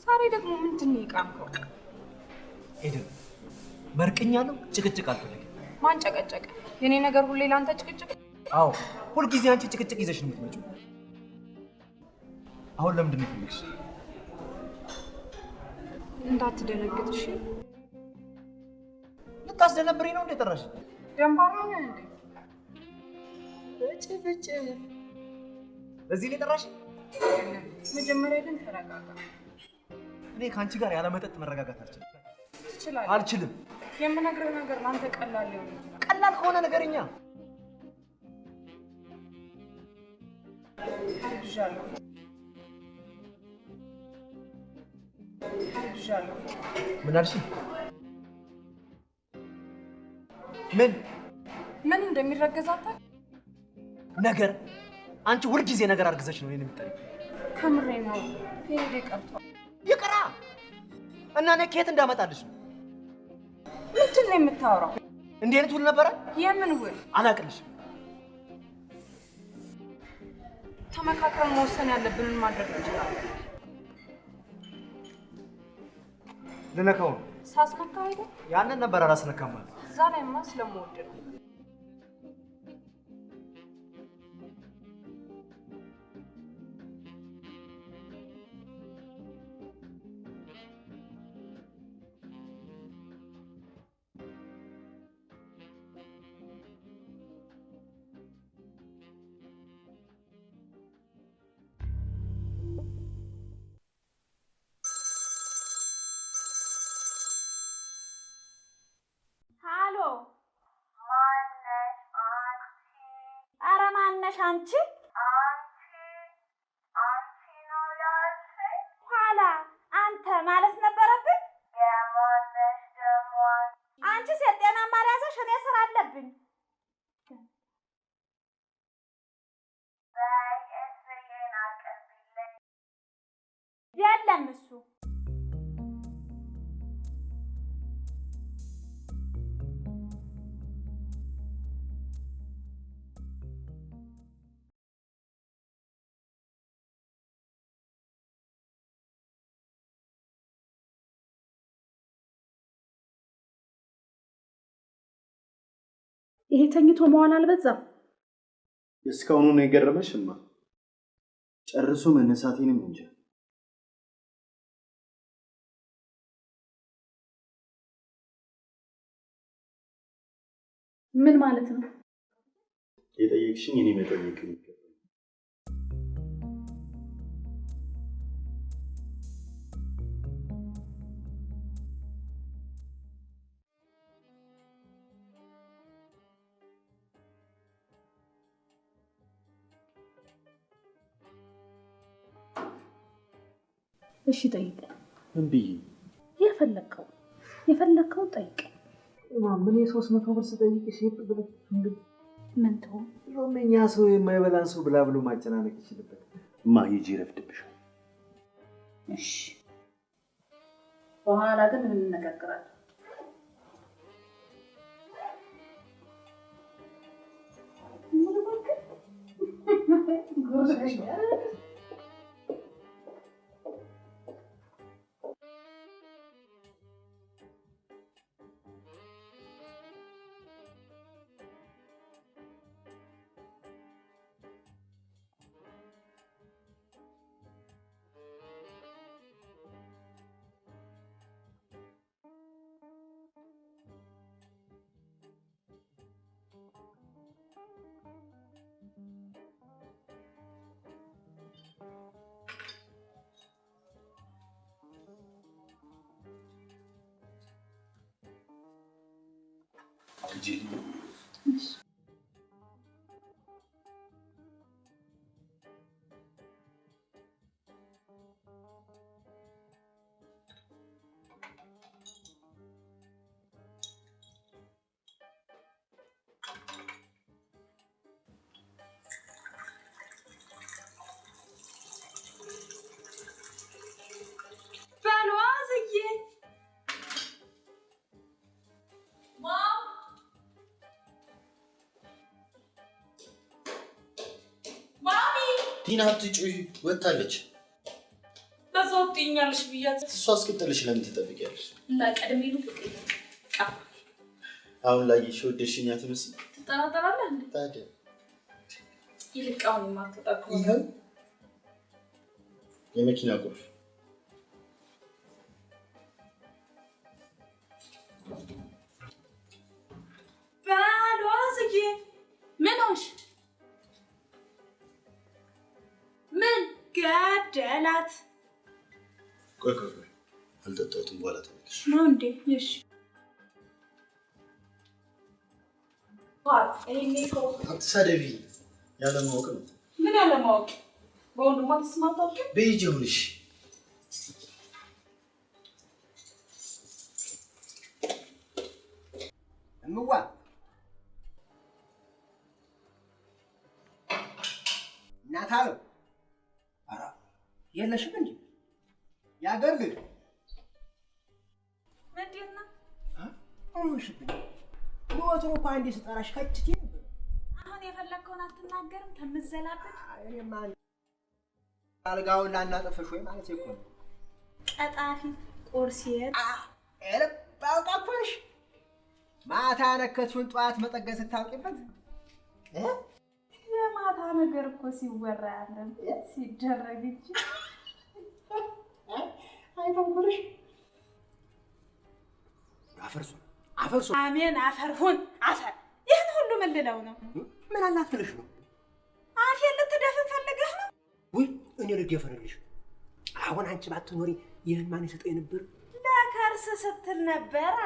ዛሬ ደግሞ ምንድነው የቃምከው? ኤደን መርቅኛለሁ፣ ጭቅጭቅ አልፈልግም። ማን ጨቀጨቀ? የኔ ነገር ሁሌ ላንተ ጭቅጭቅ? አዎ ሁል ጊዜ አንቺ ጭቅጭቅ ይዘሽ ነው የምትመጪው። አሁን ለምንድን ነው የፈለግሽ? እንዳትደነግጥ እሺ። ልታስደነብሪኝ ነው እንደ ጠራሽ? ደንባራ ነው እንዴ? እጭ እዚህ ላይ ጠራሽ? መጀመሪያ ግን ተረጋጋ። እኔ ከአንቺ ጋር ያለ መጠጥ መረጋጋት አልችልም። ትችላለህ? አልችልም። የምነግርህ ነገር ላንተ ቀላል ሊሆን ይችላል። ቀላል ከሆነ ነገርኛ። አርግዣለሁ። ምን አልሽ? ምን እንደሚረገዛታ ነገር? አንቺ ሁል ጊዜ ነገር አርግዘሽ ነው እኔን የምትጠሪኝ። ከምሬ ነው። ፔሬድ ቀርቷል። ይቅራ እና እኔ ከየት እንዳመጣልሽ ነው? ምንድን ነው የምታወራው? እንዲህ አይነት ውል ነበረ? የምን ውል? አላቅልሽም። ተመካክረን መወሰን ያለብንን ማድረግ እንችላለን። ልነካው ነው? ሳስነካ አይደል? ያንን ነበር አላስነካም ማለት። እዛ ላይማ ስለምወድ ነው። አንቺ ነው ያልሽኝ? ኋላ አንተ ማለት ነበረብኝ። የማነሽ ደግሞ? አንቺ ሴት ጤናማ አልያዘሽ፣ እኔ ስራ አለብኝ። በእስዬን አቅርቢልኝ። የለም እሱ ይሄ ተኝቶ መዋል አልበዛም? እስካሁኑ ነው የገረመሽማ? ጨርሶ መነሳቴንም እንጂ ምን ማለት ነው? የጠየቅሽኝ እኔ መጠየቅ ነው። እሺ ጠይቅ። ምን ብዬ? የፈለከው ጠይቅ። ምን 300 ብር ስጠይቅሽ ብለሽ እንግዲህ ምን ተው ሎመኛ ሰው የማይበላን ሰው ብላ ብሎ ማጨናነቅ ይችላል። ሂጂ ረፍድብሻል። እሺ በኋላ ግን ምን እንነጋገራለን? ቲና አትጩሂ፣ ወጣለች። በሶቲ ትይኛለሽ ብያት እሷ እስክትልሽ ለምን ትጠብቂያለሽ? እና ቀድሜ ነው ፍቅር አሁን ላይ ወደድሽኝ አትመስል? ትጠራጠራለህ እንዴ? ታዲያ ይልቃውን ማትጠጣው ይሄው የመኪና ቁልፍ ባሏዝዬ ምን ሆንሽ? ምን ገደላት? ቆይ አልጠጣሁትም በኋላ ተመለሽ ነው እንዴ? እሺ አትሳደቢ ያለማወቅ ነው ምን ያለማወቅ በወንድሟ ተስማምታችሁ በይጅ ይሁንሽ እምዋ እናታው አራ የለሽም እንዴ ያገር ልጅ ምንድን ነው አሁንሽብኝ ወትሮ እኮ አንዴ ስጠራሽ ከችቴ ነበር አሁን የፈለግከውን አትናገርም ከምዘላበት እኔማ አልጋውን ላናጠፈሽ ወይ ማለት እኮ ነው ቀጣፊ ቁርሴት ባውቃኩሽ ማታ ነከቱን ጧት መጠገን ስታውቂበት የማታ ነገር እኮ ሲወራ ያለን ሲደረግ እንጂ አይተውኩልሽ አፈርሱ አሜን አፈርሁን አፈር ይህን ሁሉ ምን ልለው ነው ምን አላትልሽ ነው አፌን ልትደፍን ፈልገህ ነው ውይ እኔ ልደፈንልሽ አሁን አንቺ ባትኖሪ ይህን ማን ይሰጠኝ ነበር ለከርስ ስትል ነበራ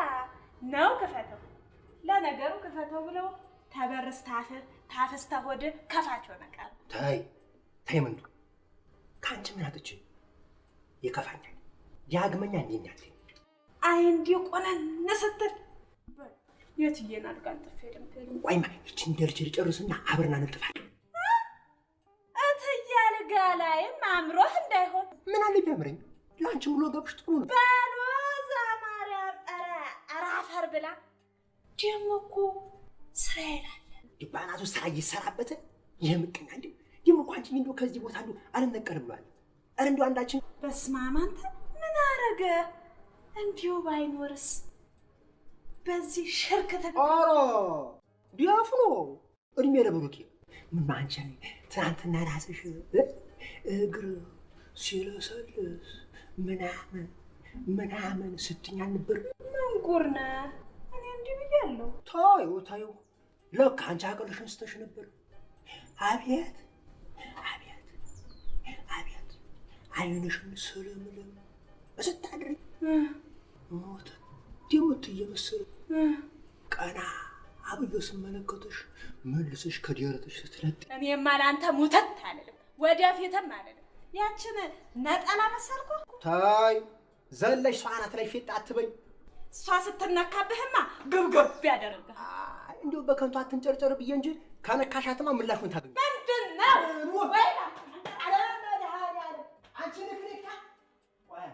ነው ክፈተው ለነገሩ ክፈተው ብለው ተበርስ ታፈስታ ሆደ ከፋቸው ነቃል ታይ ምንዱ ካንቺ ምን አጥቼ ይከፋኛል ያግመኛ እንዴኛል አይ እንዲው ቆነን ስትል የትየና አልጋን ተፈለም ቆይማ እቺን ደርጅ ልጨርስና አብረና እንጥፋለን እትያ አልጋ ላይም አምሮህ እንዳይሆን ምን አለ ቢያምረኝ ላንቺ ሙሉ ገብሽ ጥሩ ነው ባሎዛ ማርያም አራፈር ብላ ደሞ እኮ ስራ ይላል ዲባናቱ ስራ ይሰራበት የምቀኛ እንዴ ደሞ ቋንቺ እንዶ ከዚህ ቦታ አሉ አልነቀር ብሏል አረ እንዶ አንዳችን በስማማንተ ምን አረገ እንዲው ባይኖርስ በዚህ ሽርክ ኦሮ ዲያፍኖ እድሜ ለብሩክ ምን ማንቻ ትናንትና ራስሽ እግር ሲለሰልስ ምናምን ስትኛል ነበር መንጉርና እኔ እንዲህ ብያለሁ ታዩ ለካ አንቺ አቀልሽን ስተሽ ነበር አቤት አይንሽን ስለምለም እስታድሪ ሞተ ደሞት እየመሰለ ቀና አብዮ ስመለከተሽ መልሰሽ ከዲያረተሽ ስትለጥ እኔማ ላንተ ሙተት አለልም ወደፊትም አለልም ያችን ነጠላ መሰልኩ ታይ ዘለሽ ሷናት ላይ ፊት አትበይ እሷ ስትነካብህማ ግብግብ ያደርጋል እንዲሁ በከንቱ አትንጨርጨር ብዬ እንጂ ከነካሻትማ ምላሹን ታገኝ ምንድነው ወይ አንቺ ንክሪካ ወይ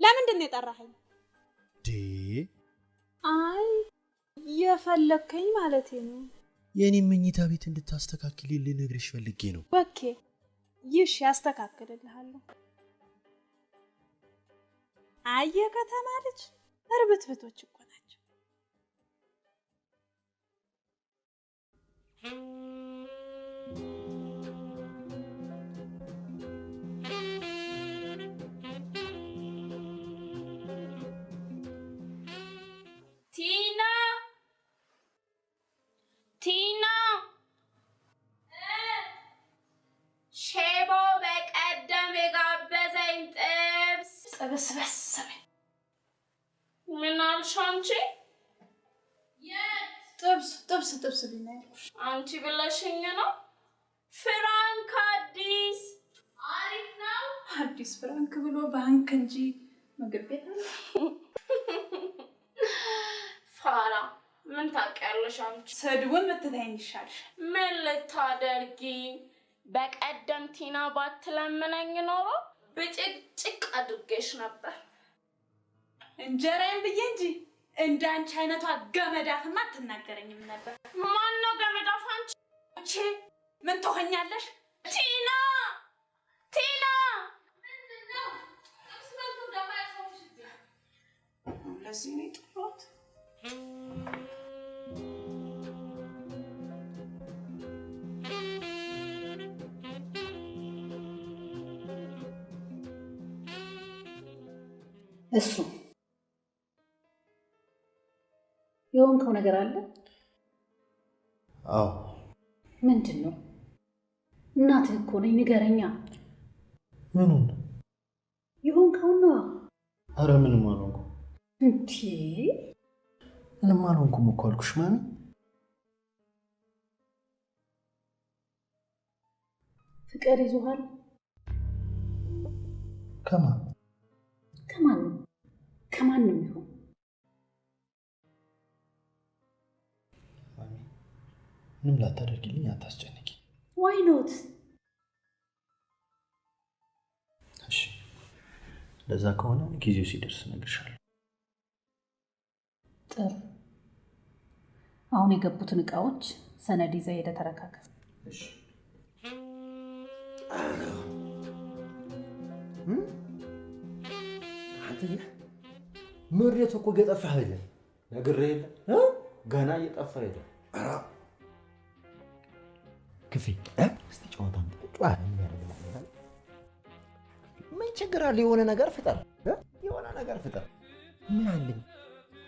ለምንድን ነው የጠራኸኝ አይ የፈለከኝ ማለቴ ነው የኔ መኝታ ቤት እንድታስተካክል ልነግርሽ ፈልጌ ነው ኦኬ ይሽ ያስተካክልልሃለሁ አየ ከተማ ልጅ እርብትብቶች እኮ ናቸው ቲና ሼቦ በቀደም የጋበዘኝ ጥብስ በሰበ ምን አልሽ አንቺ? ጥብስ ቢናልሽ አንቺ ብለሽኝ ነው? ፍራንክ አዲስ አሪፍ ነው። አዲስ ፍራንክ ብሎ ባንክ እንጂ ምግብ ቤት አለ። ፋራ ምን ታውቂያለሽ አንቺ? ሰድቡን ምትለኝ ይሻልሽ። ምን ልታደርጊ? በቀደም ቲና ባትለምነኝ ኖሮ ብጭቅጭቅ አድርጌሽ ነበር። እንጀራዬን ብዬ እንጂ እንዳንቺ አይነቷ ገመዳፍማ አትናገረኝም ነበር። ማን ነው ገመዳፍ አንቺ? ምን ትሆኛለሽ? ቲ ለዚህ ነው የጠራሁት። እሱ የሆንከው ነገር አለ? አዎ። ምንድን ነው? እናትህ እኮ ነኝ፣ ንገረኛ። ምኑን? የሆንከውን ነዋ። አረ ምንም አልሆንኩም። እንዴ ምንም አልሆንኩም እኮ አልኩሽ ማሚ። ፍቅር ይዞሃል? ከማን? ከማንም ይሁን ማሚ፣ ምንም ላታደርጊልኝ አታስጨንቂ። ዋይ ኖት? እሺ፣ ለዛ ከሆነ ጊዜው ሲደርስ እነግርሻለሁ። ጥሩ። አሁን የገቡትን እቃዎች ሰነድ ይዘህ ሄደህ ተረካከብ። እሺ። ምሬት እኮ ገጠፋህ አይደል? ነግሬህ የለ ገና እየጠፋ ሄደ። ኧረ ክፌ እስቲ ጨዋታም ምን ችግር አለ? የሆነ ነገር ፍጠር፣ የሆነ ነገር ፍጠር። ምን አለኝ?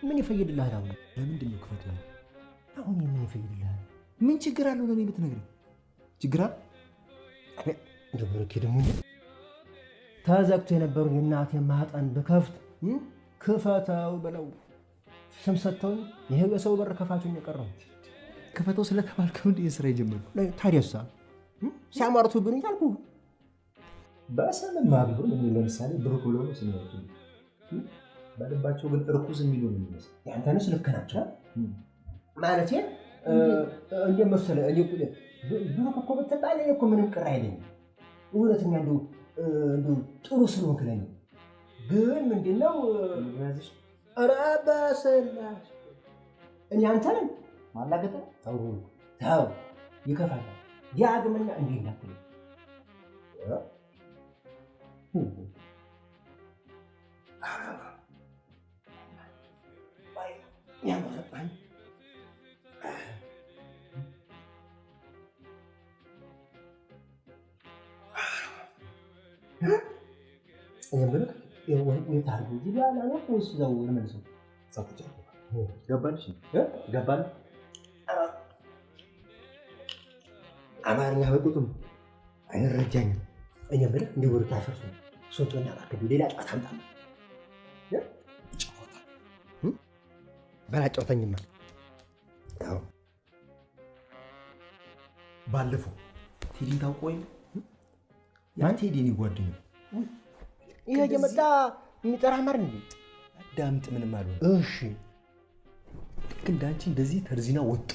ምን ይፈይድልሃል? አሁን ለምንድን ነው ክፈቱ? አሁን ምን ይፈይድልሃል? ምን ችግር አለው? ለኔ ብትነግረኝ ችግር አለ? ደብረኬ ደግሞ ተዘግቶ የነበረው የእናቴን ማህፀን ብከፍት ክፈተው ብለው ስም ሰጥተውኝ ይሄው የሰው በር ከፋቹኝ የቀረው። ክፈተው ስለተባልከው እንደ የሥራ የጀመርኩ ታዲያሳ ሲያማርቱብኝ አልኩህ። በሰምማ ቢሆን እኔ ለምሳሌ ብሩክ ብሎ ነው ስንወጡ በልባቸው ግን እርኩስ የሚሉ ነው የሚመስል። ያንተንስ ልክ ናቸው ማለቴ እንደ መሰለህ እኔ ብሩክ እኮ ብትጣል እኔ እኮ ምንም ቅር አይለኝም። እውነተኛ እንደው ጥሩ ስለሆንክ ለኔ ግን ምንድነው ምክንያትሽ? ኧረ በስላሴ እኔ አንተን ማላገጠ ተው ይከፋል። ዳግምና እንዴ እንዳትል ገባልሽ? ገባል? አማርኛ በቁጥም አይረጃኝም። እኔ የምልህ እንዲህ ወርቅ ያፈርሱ ሶቶና ባከዱ ሌላ ጨዋታ አምጣ። ጨዋታ በላጨዋታኝማ አዎ ባለፈው ቴዲን ታውቀው ያን ቴዲን ጓደኛ ይሄ የመጣ የሚጠራ ማር እንዴ ዳምጥ ምንም አልሆነ። እሺ ልክ እንዳንቺ እንደዚህ ተርዚና ወጥቶ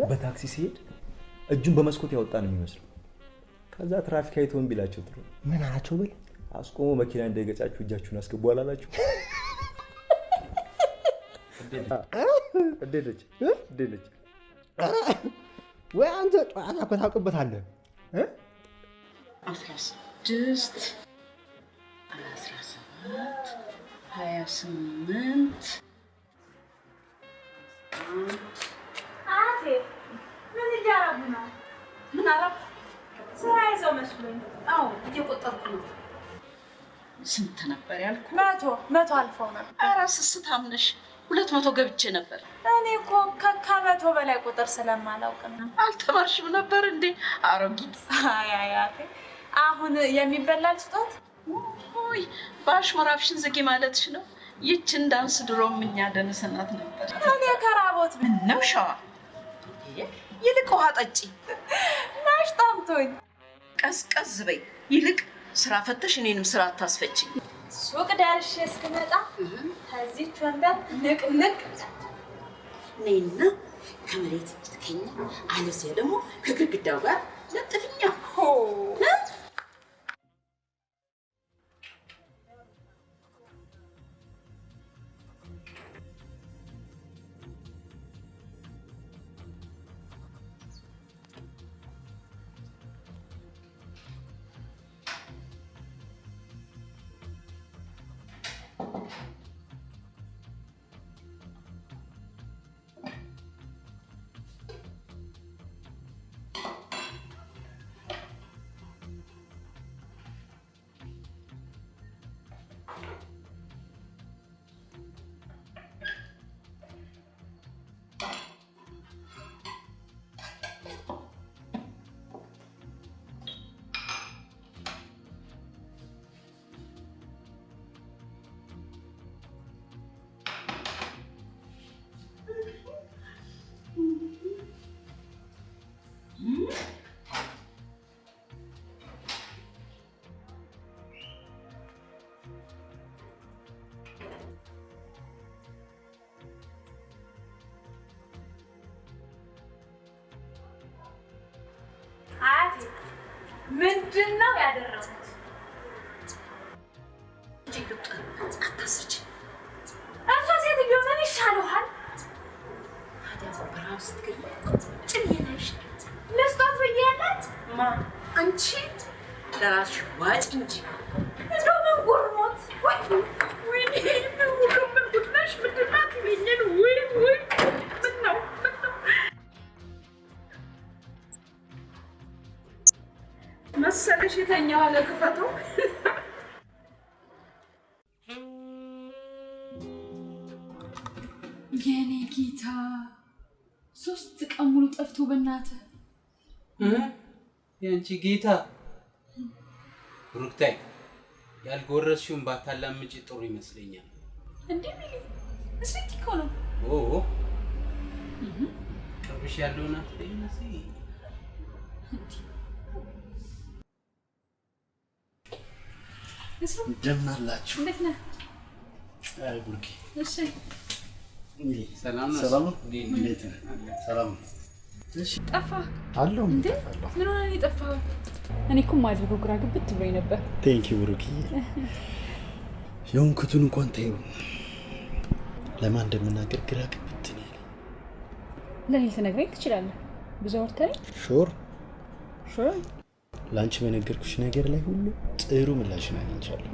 በታክሲ ሲሄድ እጁን በመስኮት ያወጣ ነው የሚመስለው። ከዛ ትራፊክ አይቶን ቢላቸው ጥሩ ምን አላቸው ብል አስቆሞ መኪና እንዳይገጫችሁ እጃችሁን አስገቡ አላላችሁ? እንዴት ነች? ወይ አንተ ጨዋታ እኮ ታውቅበታለህ። 16 17 28 አቴ ምን እያረጉ ነው? ምን አረብ ስራ ይዘው መስሎኝ። አዎ እየቆጠርኩ ነው። ስንት ነበር ያልኩ? መቶ አልፈው ነበር። ኧረ ስስታም ነሽ። 200 ገብቼ ነበር። እኔ እኮ ከመቶ በላይ ቁጥር ስለማላውቅ ነው። አልተማርሽም ነበር እንዴ አሮጊት? አይ አቴ አሁን የሚበላል ስጦት ሆይ በአሽሙራፍሽን ዝጊ ማለትሽ ነው። ይችን ዳንስ ድሮም እኛ ደንሰናት ነበር። እኔ ከራቦት ምነው ሸዋ ይልቅ ውሃ ጠጪ። ናሽ ጠምቶኝ። ቀዝቀዝ በይ። ይልቅ ስራ ፈተሽ እኔንም ስራ አታስፈችኝ። ሱቅ ደርሼ እስክመጣ ከዚህች ወንበር ንቅንቅ ነይና ከመሬት ትከኛ፣ አለዚያ ደግሞ ከግድግዳው ጋር ለጥፍኛ። ምንድነው ያደረኩት? አታስች እሷ ሴትዮ ምን ይሻለዋል? ታዲያ በራስ ትግል ጥየነሽ ለስቷት ብያለች። ማ አንቺ ለራስሽ ዋጭ እንጂ እንደው ምን ጉርሞት ወይ ምን ወከም ጉድናሽ ምንድናት ይለኛል ወይ ምን ነው መሰለሽ የተኛው አለ ክፈተው የኔ ጌታ 3 ቀን ሙሉ ጠፍቶ በእናትህ ያንቺ ጌታ ብሩክታይ ያልጎረስሽውን ባታላምጪ ጥሩ ይመስለኛል። እንዴ ሚሊ እስቲ እኮ ነው ቅርብሽ ያለውና ለይነሲ እንደምን አላችሁ? እንዴት ነህ? አይ ቡርኪ እሺ ሰላም ነው። ሰላም ነው። እንዴት ነህ? ሰላም ነው። እሺ ጠፋ አለው እንዴ? ምን ሆነ ነው የጠፋው? እኔ እኮ ማድረገው ግራ ግብት ብሎኝ ነበር። ቴንክ ዩ ቡርኪ። የሆንኩትን እንኳን ተይው። ለማን እንደምናገር ግራ ግብት ነው ያለኝ። ለኔ ልትነግረኝ ትችላለህ? ብዙ አውርተኸኝ? ሹር ሹር ላንቺ በነገርኩሽ ነገር ላይ ሁሉ ጥሩ ምላሽን አግኝቻለሁ።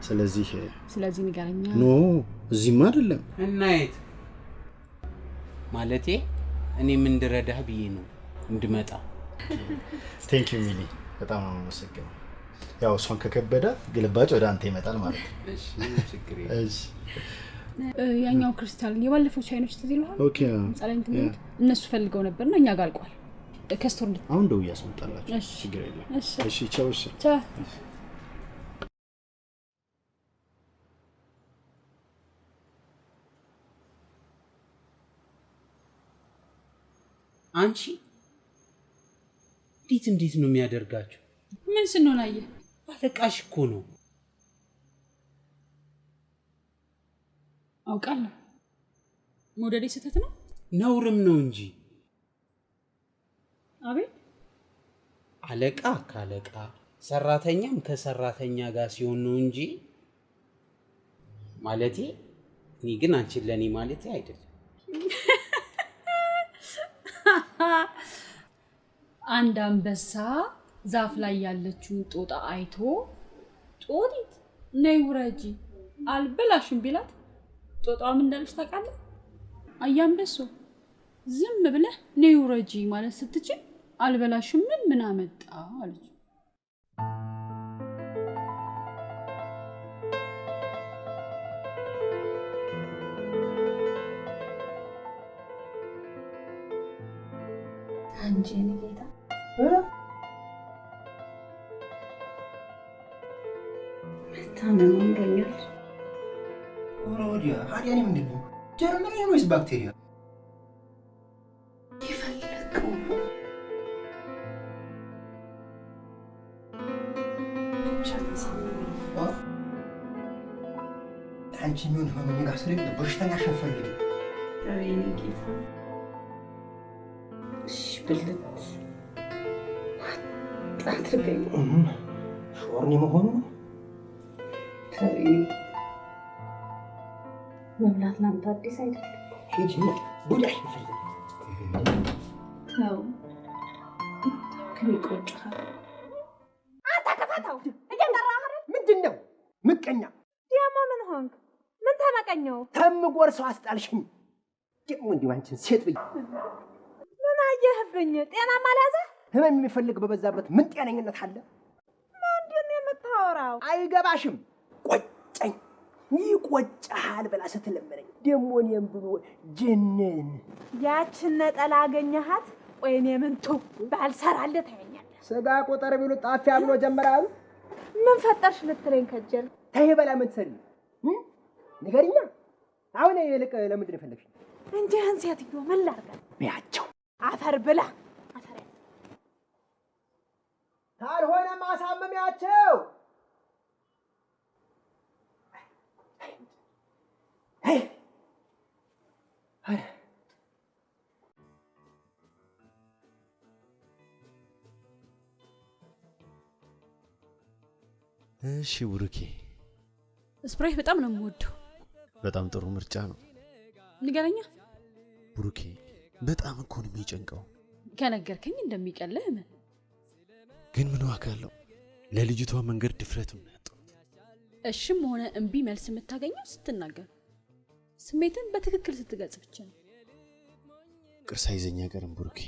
ስለዚህ ንገረኛ። ኖ እዚህማ አይደለም እና የት ማለቴ እኔ ምን እንድረዳህ ብዬ ነው እንድመጣ። ቴንክ ዩ ሚሊ፣ በጣም አመሰግናለሁ። ያው እሷን ከከበደ ግልባጭ ወደ አንተ ይመጣል ማለት ነው። እሺ ችግር የለም። እሺ ያኛው ክርስቲያን የባለፈው ቻይኖች ትዝ ይልሃል? ኦኬ ጻለኝ ትምህርት እነሱ ፈልገው ነበርና እኛ ጋር አልቋል። ከስቶር አሁን ደው ያስመጣላችሁ። ችግር የለም። እሺ ቻው። እሺ ቻው። አንቺ እንዴት ነው የሚያደርጋችሁ? ምን ስንሆን አየህ? አለቃሽ እኮ ነው። አውቃለሁ። ሞዴል ስህተት ነው ነውርም ነው እንጂ። አቤት አለቃ ካለቃ ሰራተኛም ከሰራተኛ ጋር ሲሆን ነው እንጂ ማለቴ እኔ ግን አንቺን ለኔ ማለቴ አይደለም። አንድ አንበሳ ዛፍ ላይ ያለችውን ጦጣ አይቶ ጦጢት ነይ ውረጂ አልበላሽም ቢላት ጦጣው ምን እንዳለች ታውቃለህ? አያንበሶ ዝም ብለህ ነይ ውረጂ ማለት ስትችል አልበላሽም ምን አመጣ አለች። አንቺ የኔ ጌታ መታመም አምሮኛል። ወዲያ ሀዲያ እኔ ምንድን ነው ጀርመን ነው ወይስ ባክቴሪያ? የፈለከው አንቺ ምን ሆነ ጋር ስለሌለ በሽተኛ ሸፈልግ የኔ ጌታ ብልት አትርገኝ። ሾርኔ መሆኑ ነው። ተይ መብላት ላንተ አዲስ አይደለም። ሂጂ ጉዳይ ፈልግ። ተው ከሚቆጭሃል። አንተ ከፈተው እየጠራህ አይደል? ምንድነው ምቀኛ? ደግሞ ምን ሆንክ? ምን ተመቀኘው? ተምጎርሰው አስጣልሽኝ። ደግሞ እንዲሁ አንቺን ሴት ብዬ ምን አየህብኝ? ጤናማ አልያዘህ? ህመም የሚፈልግ በበዛበት ምን ጤነኝነት አለ? ምንድን ነው የምታወራው? አይገባሽም። ቆጨኝ ይቆጫሃል ብላ ስትለመነኝ ደግሞ እኔም ብሎ ጀነን ያችን ነጠላ አገኘሃት? ቆይ እኔ ምንቱ ባልሰራልህ ታየኛለህ። ስጋ ቁጥር ቢሉ ጣፊያ ብሎ ጀመራል። ምን ፈጠርሽ ልትለኝ ከጀል? ተይ በላ ምን ትሰሪ ንገሪኛ። አሁን ይልቅ ለምንድን ነው የፈለግሽ? እንዲህን ሴትዮ ምን ላድርጋት? ቢያቸው አፈር ብላ አፈር ካልሆነ ማሳመሚያቸው እሺ ብሩኬ፣ ስፕራይት በጣም ነው የምወደው። በጣም ጥሩ ምርጫ ነው። ንገረኛ ብሩኬ፣ በጣም እኮ ነው የሚጨንቀው። ከነገርከኝ እንደሚቀልህ ምን ግን ምን ዋጋ አለው? ለልጅቷ መንገድ ድፍረቱን ነው ያጣው። እሺም ሆነ እምቢ መልስ የምታገኘው ስትናገር፣ ስሜትን በትክክል ስትገልጽ ብቻ ነው። ቅርሳ ይዘኛ ቀርም ብሩኬ፣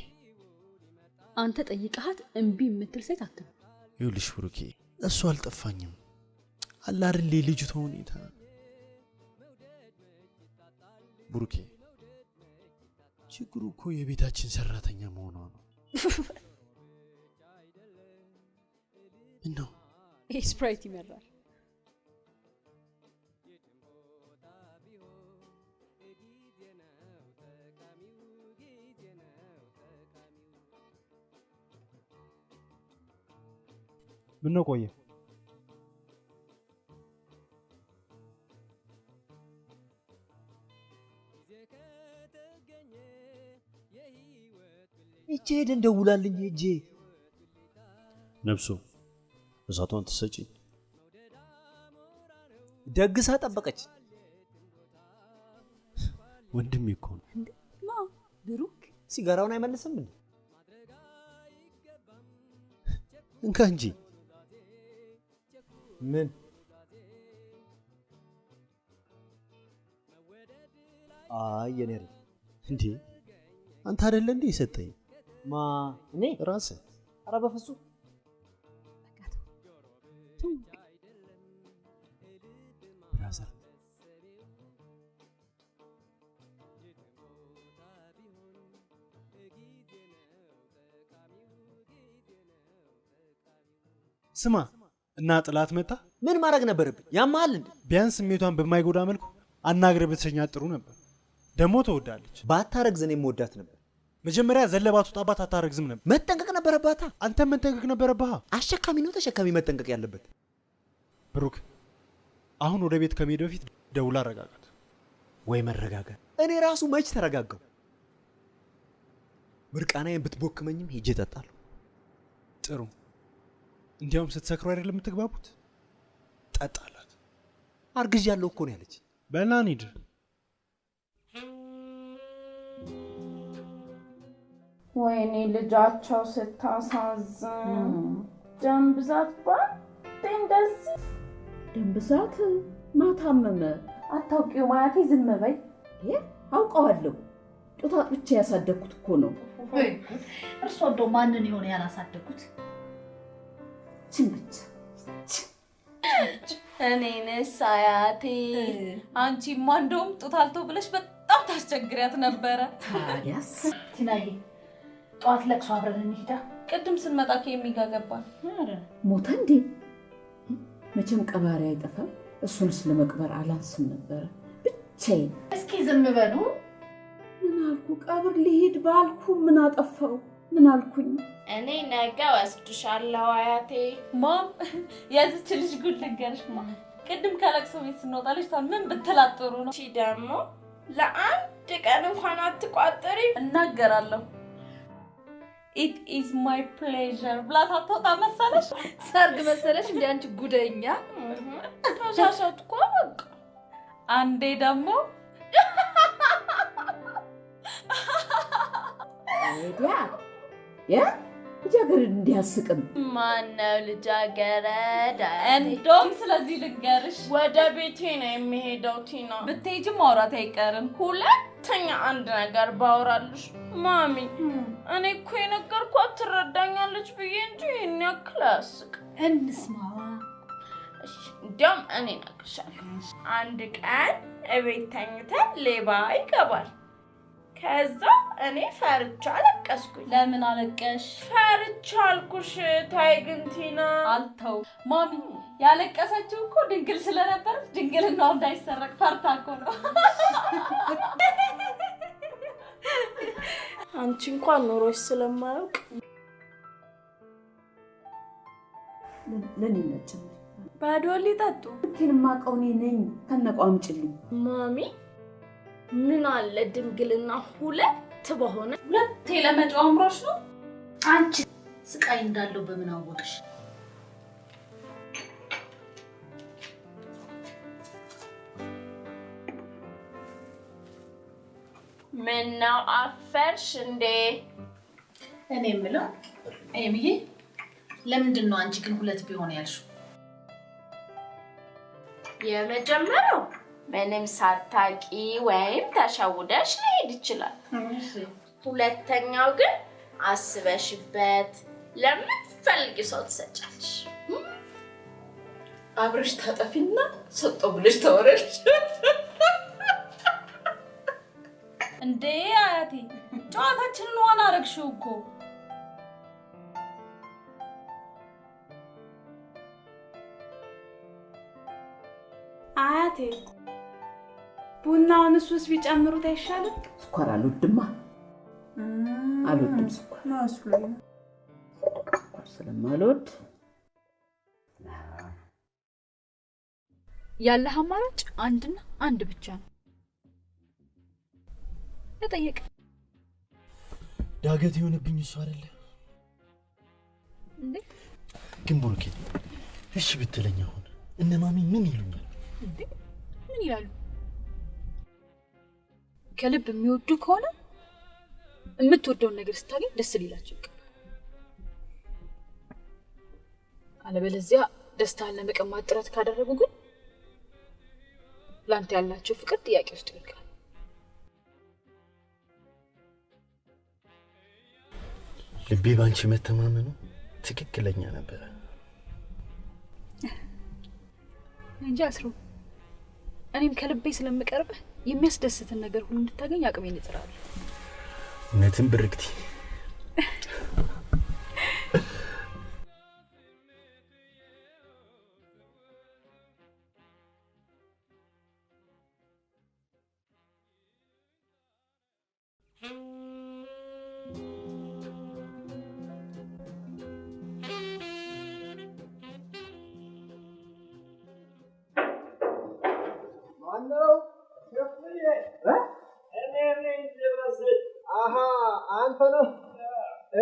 አንተ ጠይቀሃት እምቢ የምትል ሴት አትም። ይኸውልሽ ብሩኬ፣ እሱ አልጠፋኝም አለ አይደል ልጅቷ ሁኔታ። ብሩኬ፣ ችግሩ እኮ የቤታችን ሰራተኛ መሆኗ ነው። ነው ይሄ ስፕራይት ይመራል። ምን ነው ቆየ? እጄ እንደውላልኝ እጄ ነብሱ እሳቷን ትሰጪኝ። ደግሳ ጠበቀች። ወንድሜ እኮ ነው። ማ ብሩክ ሲጋራውን አይመልስም እንዴ? እንካ እንጂ። ምን የኔ እንዴ አንተ አይደለ እንዴ የሰጠኝ? ማ እኔ ራስህ? ኧረ በፍጹም ብራዘር፣ ስማ እና ጥላት መጣ። ምን ማድረግ ነበረብኝ? ያማል እንዴ? ቢያንስ ስሜቷን በማይጎዳ መልኩ አናግረህ ብትሸኛት ጥሩ ነበር። ደግሞ ትወዳለች። ባታረግዝ እኔም ወዳት ነበር። መጀመሪያ ዘለባት ወጣባት አታረግዝም ነበር። መጠንቀቅ ነበረባታ። አንተም መጠንቀቅ ነበረብህ። አሸካሚ ነው ተሸካሚ መጠንቀቅ ያለበት። ብሩክ፣ አሁን ወደ ቤት ከመሄድ በፊት ደውላ አረጋጋት። ወይ መረጋጋት። እኔ ራሱ መች ተረጋጋው? ምርቃናዬን ብትቦክመኝም ሄጄ እጠጣለሁ። ጥሩ። እንዲያውም ስትሰክሩ አይደለም የምትግባቡት? ጠጣላት። አርግዣለሁ እኮ ነው ያለች። በልና እንሂድ። ወይኔ ልጃቸው ስታሳዝን። ደም ብዛት ባንዴ እንደዚህ። ደም ብዛት ማታመመ አታውቂው ማለቴ ዝም በይ። አውቀዋለሁ። ጡት አጥብቼ ያሳደግኩት እኮ ነው። እርሶ እንደው ማንን ይሆን ያላሳደጉት? ችንብች እኔንስ አያቴ። አንቺማ እንደውም ጡት አልቶ ብለሽ በጣም ታስቸግሪያት ነበረ። ታዲያስ ቲናዬ፣ ጠዋት ለቅሶ አብረን እንሂዳ። ቅድም ስንመጣ ከሚጋ ገባን። ሞተ እንዴ? መቼም ቀባሪ አይጠፋም። እሱንስ ለመቅበር አላንስም ነበረ ብቻዬን። እስኪ ዝም በሉ። ምን አልኩ? ቀብር ሊሄድ ባልኩ ምን አጠፋው? ምን አልኩኝ? እኔ ነገ ወስድሻለሁ አያቴ። ማም፣ የዚች ልጅ ጉድ ልንገርሽ። ቅድም ከለቅሶ ቤት ስንወጣ ልጅቷን ምን ብትላት ጥሩ ነው? እሺ ደግሞ ለአንድ ቀን እንኳን አትቋጥሪ። እናገራለሁ። ኢት ኢዝ ማይ ፕሌዠር ብላት አትወጣ መሰለሽ? ሰርግ መሰለሽ እንደ አንቺ ጉደኛ። ተሳሳትኩ በቃ። አንዴ ደግሞ ልጃገረድ እንዲያስቅም ማነው ልጃገረድ? እንደውም ስለዚህ ልንገርሽ፣ ወደ ቤቴ ነው የሚሄደው ቲና። ብትሄጂም ማውራት አይቀርም። ሁለተኛ አንድ ነገር ባወራልሽ ማሚ፣ እኔ እኮ የነገርኳት ትረዳኛለች ብዬ እንጂ ይህን ያክል አያስቅም። እንስማዋ። እንዲያውም እኔ እነግርሻለሁ። አንድ ቀን እቤት ተኝተን ሌባ ይገባል። ከዛ እኔ ፈርቻ አለቀስኩኝ። ለምን አለቀሽ? ፈርቻ አልኩሽ። ታይ ግን ቲና አልተው ማሚ፣ ያለቀሰችው እኮ ድንግል ስለነበረች ድንግልናው እንዳይሰረቅ ፈርታ እኮ ነው። አንቺ እንኳን ኖሮሽ ስለማያውቅ ለኔ ነጭ ባዶ ሊጠጡ እንትን ማቀው እኔ ነኝ። ከነቋምጭልኝ ማሚ፣ ምን አለ ድንግልና ሁለት በሆነ። ሁለቴ ለመጫው አምሮሽ ነው? አንቺ ስቃይ እንዳለው በምን አወቅሽ? ምነው አፈርሽ እንዴ? እኔ የምለው ኤሚዬ ለምንድን ነው አንቺ ግን ሁለት ቢሆን ያልሽው? የመጀመሪያው ምንም ሳታቂ ወይም ተሸውደሽ ሊሄድ ይችላል። ሁለተኛው ግን አስበሽበት ለምትፈልጊ ሰው ትሰጫለሽ። አብረሽ ታጠፊና ሰጠው ብለሽ ታወራለሽ። እንዴ አያቴ ጨዋታችንን ዋና አረግሽው እኮ። አያቴ ቡናውን እሱስ ቢጨምሩት አይሻልም? ስኳር አልወድማ አልወድም ስኳር መስሎኝ ስኳር ስለማልወድ ያለህ አማራጭ አንድና አንድ ብቻ ነው። ለጠየቅ ዳገት የሆነብኝ እሱ አይደለ እንዴ? ግን ብሩኬ እሺ ብትለኝ አሁን እነ ማሚ ምን ይሉኛል? እንዴ ምን ይላሉ? ከልብ የሚወዱ ከሆነ የምትወደውን ነገር ስታገኝ ደስ ሊላቸው ይገባል። አለበለዚያ ደስታን ለመቀማት ጥረት ካደረጉ ግን ላንተ ያላቸው ፍቅር ጥያቄ ውስጥ ይወድቃል። ልቤ ባንቺ መተማመኑ ትክክለኛ ነበር እንጂ አስሩ እኔም ከልቤ ስለምቀርብህ የሚያስደስትን ነገር ሁሉ እንድታገኝ አቅሜን እጥራለሁ። እውነትም ብርክቲ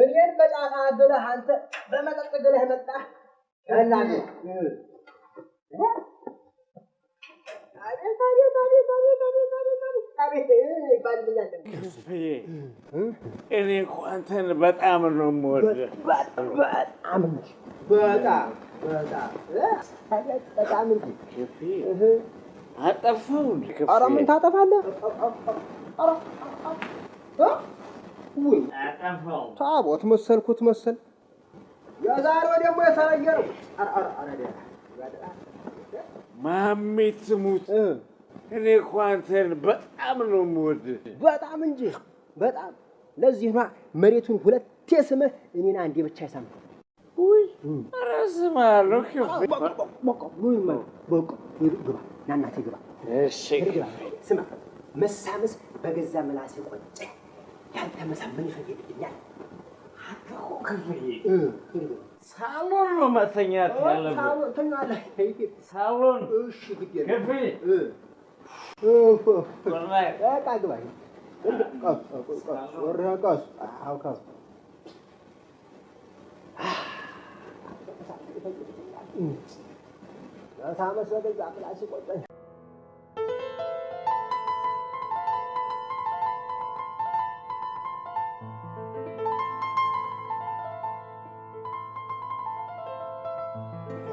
እኔን በጣጣ ብለህ አንተ በመጠጥ ብለህ መጣህ። ያላለ እኔ እኮ አንተን በጣም ነው የምወደው። በጣም እንጂ በጣም እንጂ አጠፋው እንጂ ኧረ ምን ታጠፋለህ? ታቦት መሰልኩት መሰል የዛሬው ደግሞ የተለየ ነው። ማሜ ትሙት እኔ እኮ አንተን በጣም ነው የምወድህ። በጣም እንጂ በጣም። ለዚህ ነው መሬቱን ሁለቴ ስመህ እኔን አንዴ ብቻ ይሰማህ። ውይ ኧረ ስማለሁ። ግባ ና እናቴ ግባ። እሺ ስማ መሳምስ በገዛ ምላሴ ቆጨኝ። ያንተ መሳም ምን ይፈልግልኛል? ሳሎን ነው መተኛት ያለብህ። ሳሎን ተኛለህ? ሳሎን እሺ ግዴ ክፍል በቃ ግባ። ወረቀስ አውቃስ መሳምስ በገዛ ምላሴ ቆጨኝ።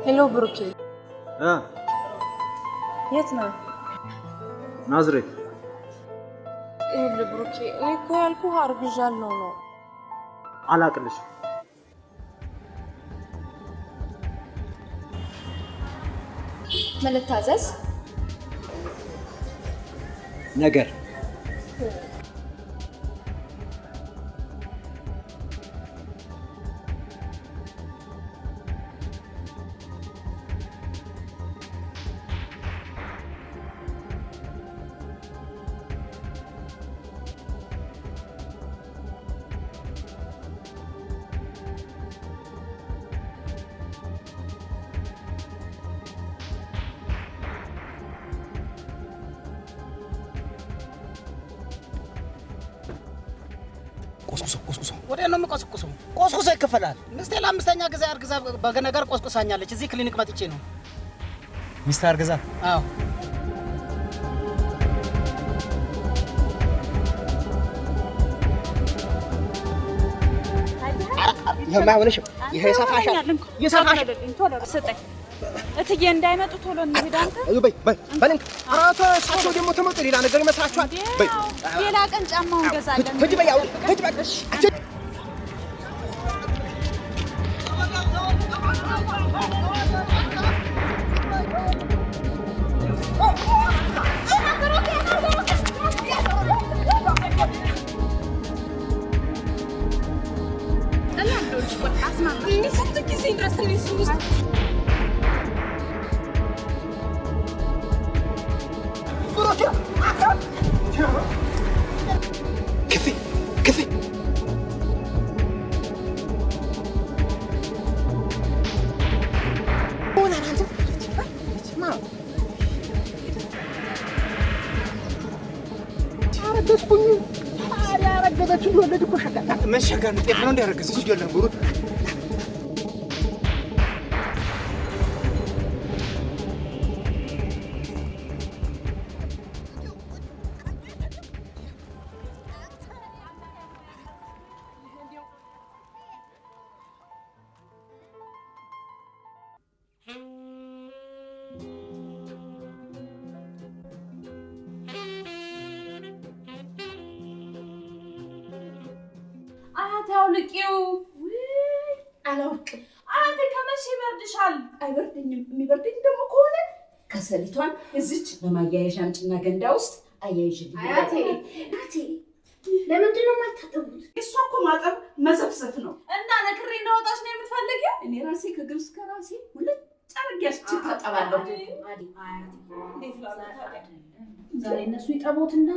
ሄሎ ብሩኬ፣ የት ነው? ናዝሬት። ይኸውልህ ብሩኬ፣ እኔ እኮ ያልኩህ አርግዣለሁ ነው። አላቅልሽ። ምን ልታዘዝ? ነገር ቆስቁሶ ወዴት ነው የምቆስቁሰው? ቆስቁሶ ይከፈላል። ሚስቴ ለአምስተኛ ጊዜ አርግዛ በነገር ቆስቁሳኛለች። እዚህ ክሊኒክ መጥቼ ነው። ሚስት አርግዛ? አዎ የማይሆንሽም ይሄ ይሰፋሻል ይሰፋሻል። ቶሎ ስጠኝ እትዬ እንዳይመጡ ቶሎ እንሂድ። አንተ በይ በይ በልንክ አራቶ እሳቸው ደግሞ ተመጡ ሌላ ነገር ይመስላችኋል? በይ ሌላ ቀን ጫማውን እንገዛለን። ሂጂ በይ አሁን ሂጂ በይ። ምን ሸጋ ነው? ጤፍ ነው እንዲያረግዝ እዚህ ይደለም ጉሩ አታውልቂው። አላውቅም። አንተ ከመቼ ይበርድሻል? አይበርደኝም። የሚበርደኝ ደግሞ ከሆነ ከሰሊቷን እዚች በማያያዣ አምጪና ገንዳ ውስጥ አያይዥልኝ። አያቴ ለምንድን ነው የማታጠቡት? እሷ እኮ ማጠብ መዘፍዘፍ ነው። እና ነክሬ እንዳወጣሽ ነው የምትፈልጊው? እኔ ራሴ ከእግር እስከ ራሴ ሁለት ጨርቅ ያስች ታጠባለሁ። ዛሬ እነሱ ይጠቡትና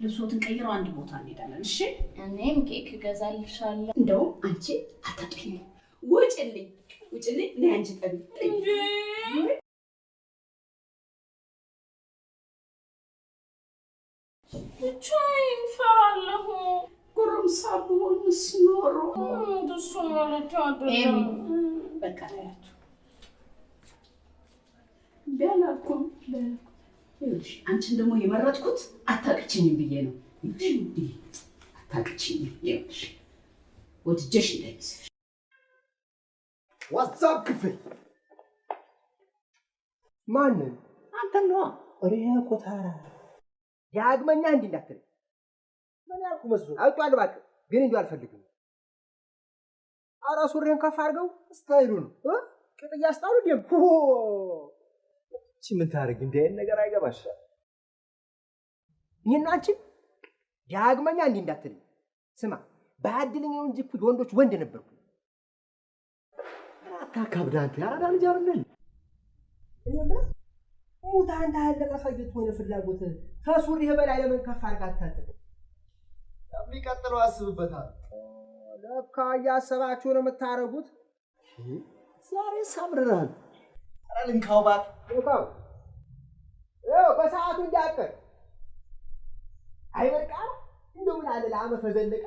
ልብሶትን ቀይረው አንድ ቦታ እንሄዳለን። እሺ እኔም ኬክ እገዛልሻለሁ። እንደውም አንቺ አታጥፊኝ። ውጭልኝ ውጭልኝ። ነይ አንቺ ጠቢ እንጂ ብቻዬን እፈራለሁ። ጎረምሳ ብሆንስ ኖሮ እንደሱ ማለት አይደለም። በቃ ታያችሁ ቢያላኩም ይኸውልሽ፣ አንቺን ደግሞ የመረጥኩት አታውቅችኝም ብዬ ነው። ይኸውልሽ አታውቅችኝም። ይኸውልሽ ወድጀሽ እንዳይመስልሽ። ዋትሳፕ ክፍል ማንን? አንተን ነዋ። ሪያ ኮታራ ዳግመኛ እንዲህ እንዳትል። ምን ያልኩ መስሎ አውጣል። እባክህ ግን እንዲሁ አልፈልግም። ኧረ ሱሪህን ከፍ አድርገው። ስታይሉ ነው ቅጥ እያስጣሉ ደም እቺ ምን ታደርግ? እንዲህ አይነት ነገር አይገባሽ። ይሄን አንቺ ዳግመኛ እንዲህ እንዳትል። ስማ ባድልኝ ነው እንጂ እኮ የወንዶች ወንድ ነበርኩ። አታካብድ አንተ። ያራዳ ልጅ አይደል? ሙታ አንተ ያለ ማሳየት ሆነ ፍላጎት ከሱሪህ በላይ ለምን ከፍ አድርጋ አታጥቅ? የሚቀጥለው አስብበታል። ለካ እያሰባችሁ ነው የምታረጉት። ዛሬ ሳምረናል። ኧረ ልንካው እባክህ ልንካው። ይኸው በሰዓቱ እንዳትቀር። አይበቃ እንደው ምን አለ ለአመት ፈዘለቀ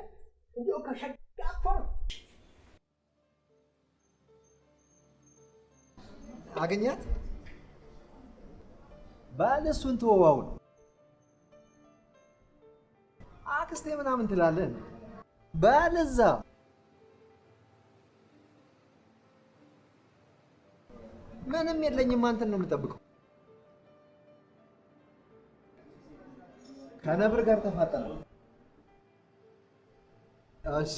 እንደው ከሸጋፎ ነው አገኛት። ባለ እሱን ተወው። አክስቴ ምናምን ትላለህ። ባለዛ ምንም የለኝም። አንተን ነው የምጠብቀው። ከነብር ጋር ተፋጠነ። እሺ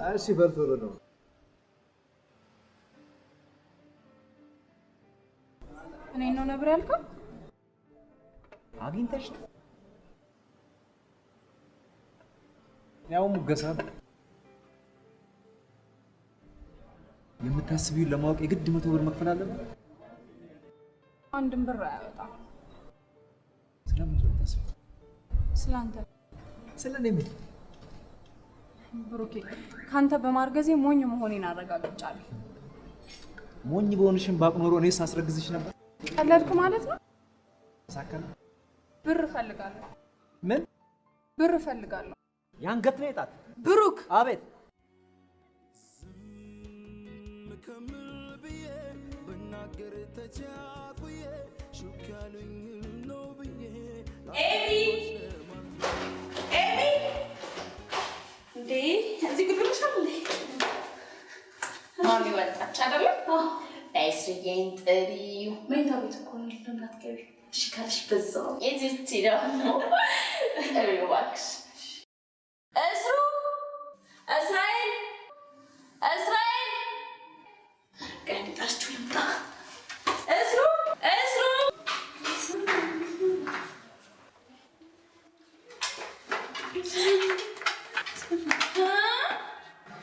እሺ፣ በርቶሎ ነው እኔ ነው ነብር ያልከው? አግኝተሽ ነው? ያው ሙገሳ የምታስቢውን ለማወቅ የግድ 100 ብር መክፈል አለበት። አንድም ብር አያወጣም። ስለምን ታስቢ? ስላንተ ስለኔ ምን? ብሩኬ ካንተ በማርገዜ ሞኝ መሆኔን አረጋግጫለሁ። ሞኝ በሆንሽም ባቅ ኖሮ እኔስ አስረግዝሽ ነበር። ቀለድክ ማለት ነው? ሳከለ ብር እፈልጋለሁ። ምን ብር እፈልጋለሁ? ያንገት ነው የጣት ብሩክ። አቤት። ኤሚ እንዴ እዚህ ግብርሽ አለ እሺ ካልሽ በዛው እዚህ ደግሞ ተሪዋክስ እስራኤል ቀንጣችሁ ልምጣ እስሩ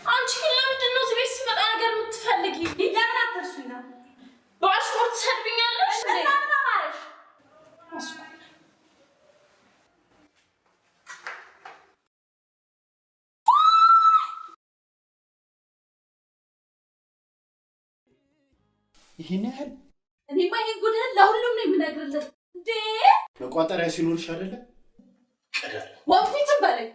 አንቺ ለምንድን ነው እዚህ ቤት ስመጣ ነገር የምትፈልጊ? ለምን አትርሱኝ ነው? በአሽሙር ትሰድብኛለሽ? እና ምን አማረሽ? ይሄን ያህል እኔማ ይሄን ጉድህን ለሁሉም ነው የምነግርልህ። እንዴ መቋጠሪያ ሲኖርሽ አይደለ? ቀዳል ወንፊትም በለኝ።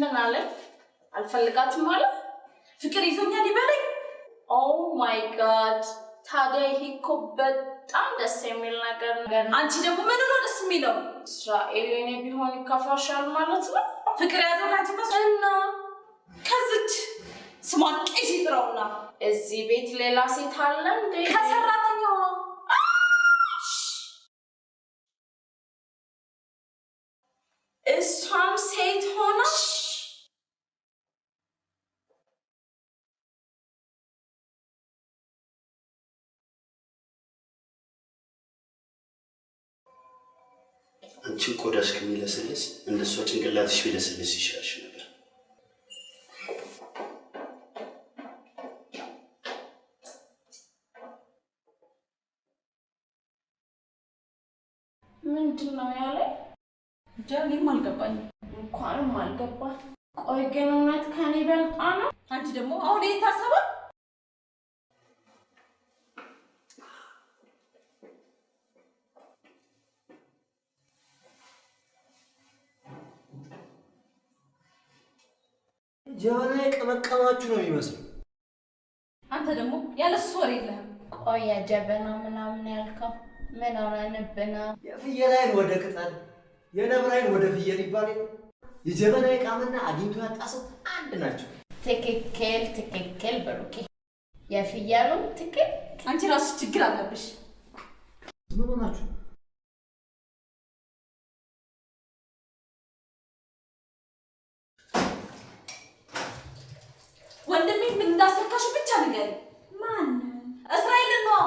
ምን አለ? አልፈልጋትም አለ? ፍቅር ይዞኛል ይበለኝ። ኦ ማይ ጋድ! ታዲያ ይሄ እኮ በጣም ደስ የሚል ነገር ነው። አንቺ ደግሞ ምን ነው ደስ የሚለው? እስራኤል የኔ ቢሆን ይከፋሻል ማለት ነው? ፍቅር ያዘው ካንቺ መስልና ከዚች ስሟን ቄስ ይጥራውና እዚህ ቤት ሌላ ሴት አለ እንዴ? ከሰራተኛዋ እሷም ሴት ሆና አንቺ ቆዳሽ ከሚለስልስ እንደሷ ጭንቅላትሽ ቢለስልስ ይሻልሽ ነበር። ምንድን ነው ያለ? ጃኒም አልገባኝም። እንኳንም አልገባ። ቆይ ግን እውነት ከኔ በልጣ ነው? አንቺ ደግሞ አሁን ይሄ ታሰባል? ጀበና የቀመቀማችሁ ነው የሚመስለው። አንተ ደግሞ ያለሱ ወሬ የለህም። ቆይ ጀበና ምናምን ያልከው ምን ሆነንብና? የፍየል አይን ወደ ቅጠል የነብር አይን ወደ ፍየል ይባል። የጀበና የቃምና አግኝቶ ያጣ ሰው አንድ ናቸው። ትክክል ብሩኬ። የፍየሉ ትክክል። አንቺ ራስሽ ችግር አለብሽ። ምን ሆናችሁ? ወንድሜ ምን እንዳሰካሽ ብቻ ንገሪ። ማን? እስራኤልን ነው።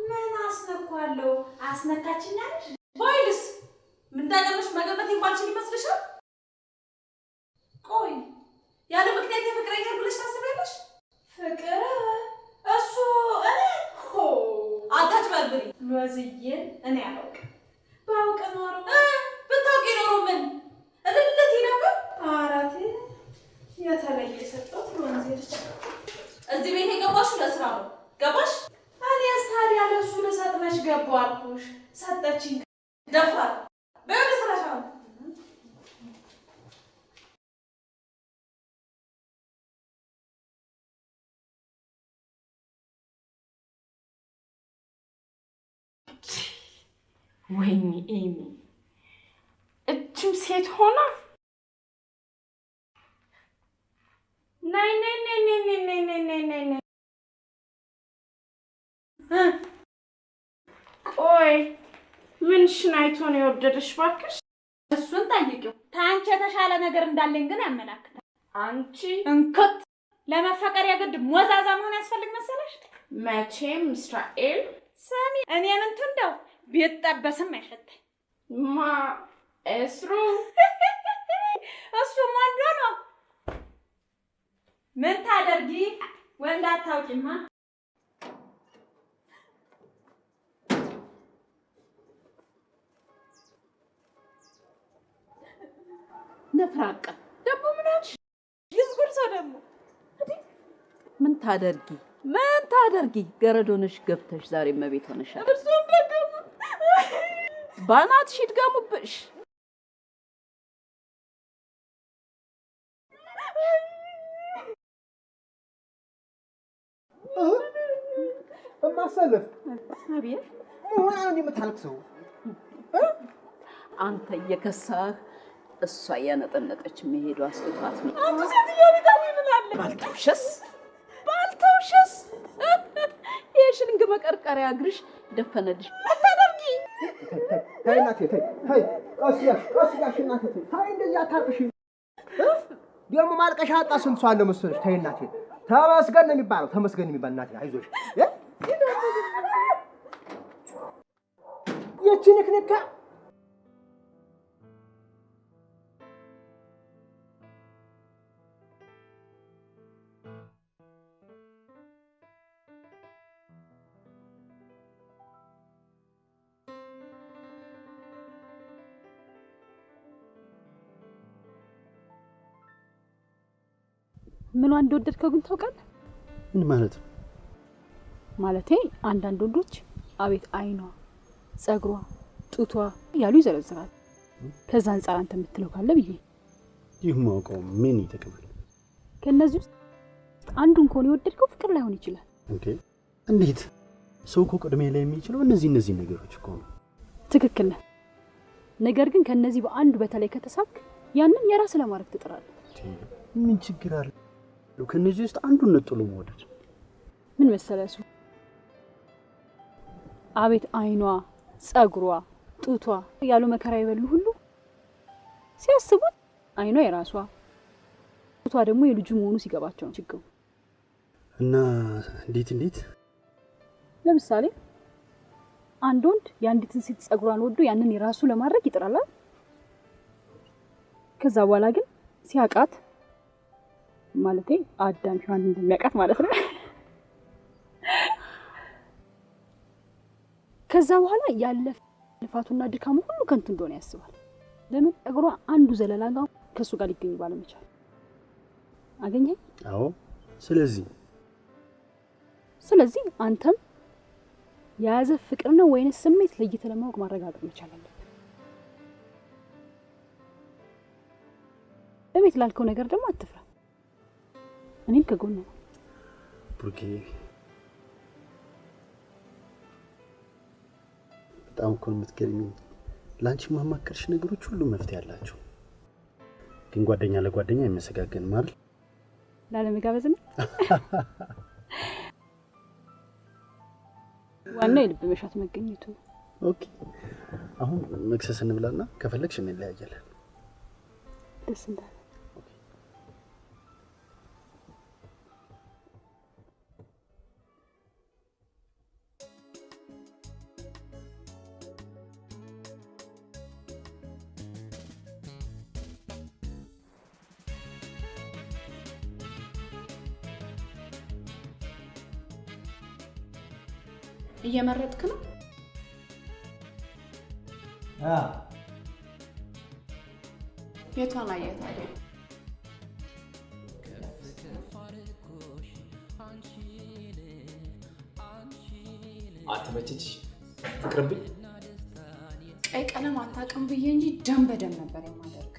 ምን አስነኳለሁ? አስነካችኛለሽ? ባይልስ ምን እንዳገመሽ መገመት የማልችል ይመስልሻል? ቆይ ያለ ምክንያት የፍቅረኛ ብለሽ ታስቢያለሽ? ፍቅር እሱ እኔ አታጭበርብሪ። ሎዝዬን እኔ አላውቅም። ባውቅ ኖሮ ብታውቂ ኖሮ ምን እልልት ነበር። አራቴ የተለየ ሰጠት ወንዜልች። እዚህ ቤት የገባሽው ለስራ ነው ገባሽ? እኔስ ታዲያ ለሱ ልሰጥ መች ገባሁ አልኩሽ። ሰጠችኝ። ደፋር በወደ ስራሽ ነው። ወይኔ ኤሚ እችም ሴት ሆና ናይ ቆይ ምንሽን አይቶ ነው የወደደሽ? እባክሽ እሱን ጠይቂው። ከአንቺ የተሻለ ነገር እንዳለኝ ግን ያመላክታል። አንቺ እንክት ለመፈቀር የግድ ሞዛዛ መሆን ያስፈልግ መሰለሽ? መቼም እስራኤል ስሚ፣ እኔን እንትን እንደው ቢጠበስም አይሸተኝ። ማ እስሩ እሱ ወንዶ ነው። ምን ታደርጊ? ወንድ አታውቂማ። ነፍራቃ ደግሞ ምን አልሽ? ይዝጉር ሰው ደግሞ ምን ታደርጊ? ገረድ ሆነሽ ገብተሽ ዛሬ መቤት ሆነሻል። እርሱም በገሙ ባናትሽ ይድገሙብሽ። እማሰለፍ አቤት ምን ነው የምታለቅሰው? አንተ እየከሳህ እሷ እያነጠነጠች መሄዷ አስቷት ነው። አንቺ ሴትዮ ቢታዊ ምን አለ? ባልተውሽስ የሽንግ መቀርቀሪያ እግርሽ ደፈነልሽ። አታደርጊ። ተይ እናቴ ተይ። ቀስ ያልሽ እናቴ ተይ። እንደዚህ አታርቅሽ። ደግሞ ማልቀሻ አጣ ስንት ሰው አለ መሰለሽ? ተይ እናቴ። ተመስገን ነው የሚባለው። ተመስገን የሚባል እናቴ አይዞሽ። የቺ ንክንካ ምኗ እንደወደድከው ግን ታውቃለህ? ምን ማለት ነው? ማለቴ አንዳንድ ወንዶች አቤት አይኗ፣ ጸጉሯ፣ ጡቷ ያሉ ይዘረዝራል። ከዛ አንፃር አንተ የምትለው ካለ ብዬ ይህ ማውቀው ምን ይጠቅማል? ከነዚህ ውስጥ አንዱን ከሆነ የወደድከው ፍቅር ላይሆን ይችላል። ኦኬ፣ እንዴት? ሰው እኮ ቅድሜ ላይ የሚችለው እነዚህ ነገሮች እኮ ነው። ትክክል ነህ። ነገር ግን ከነዚህ በአንዱ በተለይ ከተሳብክ ያንን የራስ ለማድረግ ትጥራለህ። ምን ችግር አለ? ከነዚህ ውስጥ አንዱን ነጥሎ መውደድ ምን መሰለህ? እሱ አቤት አይኗ፣ ጸጉሯ፣ ጡቷ ያሉ መከራ ይበሉ ሁሉ ሲያስቡት አይኗ የራሷ ጡቷ ደግሞ የልጁ መሆኑ ሲገባቸው ነው ችግሩ። እና እንዴት ለምሳሌ አንድ ወንድ የአንዲትን ሴት ጸጉሯን ወዶ ያንን የራሱ ለማድረግ ይጥራል። ከዛ በኋላ ግን ሲያቃት ማለቴ አዳም ሔዋን እንደሚያቃት ማለት ነው። ከዛ በኋላ ያለፈ ልፋቱና ድካሙ ሁሉ ከንቱ እንደሆነ ያስባል። ለምን? ጸጉሯ አንዱ ዘለላጋው ከሱ ጋር ሊገኝ ባለመቻል። አገኘህ? አዎ። ስለዚህ አንተም የያዘ ፍቅር ነው ወይንስ ስሜት ለይተህ ለማወቅ ማረጋገጥ መቻል አለብህ። በቤት ላልከው ነገር ደግሞ አትፍራ። እኔም ከጎን ነው። ብሩኬ በጣም እኮ የምትገርሚኝ። ላንቺ ማማከርሽ ነገሮች ሁሉ መፍትሄ አላቸው። ግን ጓደኛ ለጓደኛ የሚያሰጋገን ማለት ላለመጋበዝ ነው። ዋና የልብ መሻት መገኘቱ። ኦኬ፣ አሁን መክሰስ እንብላና ከፈለግሽ እንለያያለን። ደስ እንዳለ እየመረጥክ ነው? የቷን አየህ ታዲያ? አትመችች ትቅርብኝ። ቀይ ቀለም አታውቅም ብዬ እንጂ ደም በደም ነበር የማደርግ።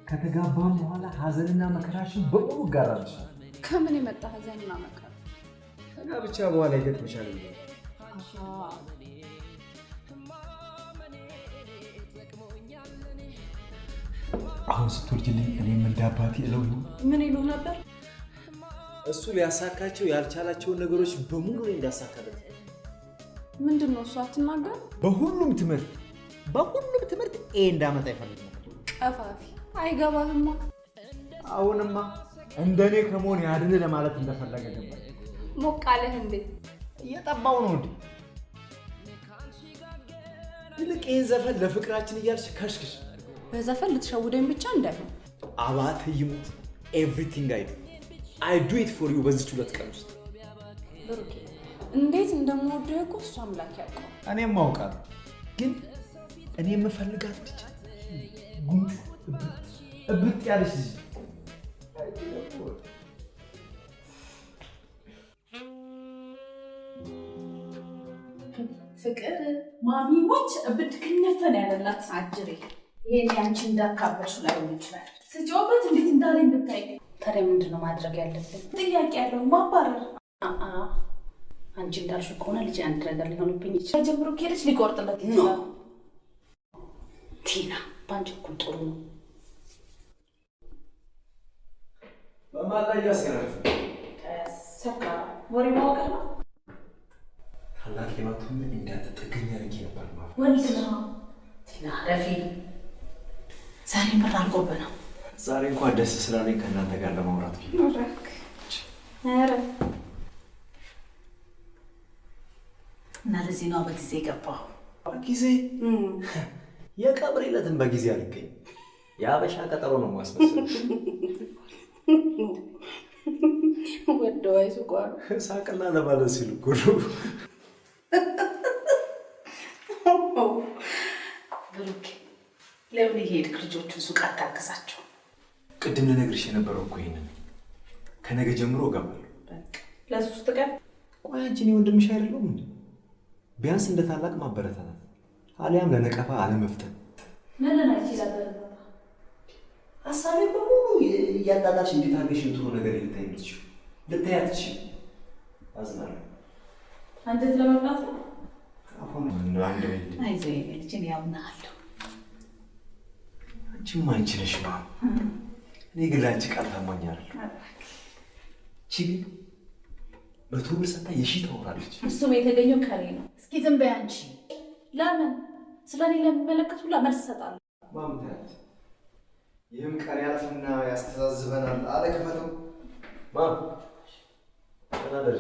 ከተጋባም በኋላ ሀዘንና መከራሽን በሙሉ ጋራልሽ። ከምን የመጣ ሀዘንና መከራ? ከጋብቻ በኋላ ይገጥምሻል። አሁን ስትወልጂልኝ እኔም እንደ አባቴ እለው ይሁን ምን ይሉ ነበር? እሱ ሊያሳካቸው ያልቻላቸውን ነገሮች በሙሉ እንዳሳካለት። ምንድነው እሱ? አትናገር። በሁሉም ትምህርት ኤ እንዳመጣ ይፈልግ ነበር። ቀፋፊ አይገባህማ። አሁንማ እንደኔ ከመሆን ያድን ለማለት እንደፈለገ ነበር። ሞቃለህ እንዴ? እየጠባው ነው እንዴ? ይልቅ ይህን ዘፈን ለፍቅራችን እያልሽ ከሽክሽ። በዘፈን ልትሸውደኝ ብቻ እንዳይሆን። አባቴ ይሙት ኤቭሪቲንግ አይ ዱ ኢት ፎር ዩ በዚች 2 ቀን ውስጥ። ብሩኬ እንዴት እንደምወደው እኮ እሱ አምላክ ያውቀው። እኔም አውቃለሁ። ግን እኔ የምፈልጋት ብቻ ጉንጩ እብጥ ያለች ልጅ። ፍቅር ማሚሞች እብድ ክንፈን ያለላት አጅሬ። ይሄን ያንቺ እንዳካበሽ ላይሆን ይችላል። ስጮበት እንዴት እንዳለኝ ብታይ። ታዲያ ምንድነው ማድረግ ያለብን? ጥያቄ ያለው ማባረር። አንቺ እንዳልሽው ከሆነ ልጅ አንድ ነገር ሊሆንብኝ ይችላል። ጀምሮ ከሄደች ሊቆርጥለት ይችላል። ቲና ባንቺ እኮ ጥሩ ነው። በማላ ያስከራፍ ሰካ ወሬ ማወቅ ነው። ታላቅ የማቱን እንዳትጠገኛ ልጅ ነበር ማለት ወንድ ነው። ቲና ረፊ ዛሬ ምር አልቆብህ ነው። ዛሬ እንኳን ደስ ስላለኝ ከእናንተ ጋር ለማውራት ብዬ ኧረ እና ለዚህ ነው በጊዜ ገባሁ። በጊዜ የቀብር ዕለትን በጊዜ አልገኝ የአበሻ ቀጠሮ ነው ማስመሰል። ወደው አይሱቋል ሳቅና ለማለት ሲሉ ጉዱ ብሩክ ለምን ሄድክ? ልጆቹን ሱቅ አታግዛቸው? ቅድም ልነግርሽ የነበረው እኮ ይሄንን ከነገ ጀምሮ እገባለሁ። ለሶስት ቀን ቆይ አንቺ እኔ ወንድምሽ አይደለሁም እንዴ? ቢያንስ እንደ ታላቅ ማበረታታት አሊያም ለነቀፋ አለመፍተን። ምን ነው ይችላል? ሀሳቤ በሙሉ እያጣጣሽ እንዴት አድርገሽ ጥሩ ነገር ልታይ የምትችይው ልታይ አትችይም። አዝናለሁ። አንተት ለመብላት ነው አሁን አንድ ወይ አይዞህ የኔ ልጅ እኔ ያምናለሁ። አንቺማ አንቺ ነሽ ማ እኔ ግን ለአንቺ ቃል ታማኝ አይደለሁ። ቺ በቶብል ሰታ የሺ ታወራለች። እሱም የተገኘው ከኔ ነው። እስኪ ዝም በይ አንቺ። ለምን ስለኔ ለሚመለከት ሁላ መልስ እሰጣለሁ። ማምታት ይህም ቀን ያልፍና ያስተዛዝበናል አለ ከፈተው ማም ተናደሪ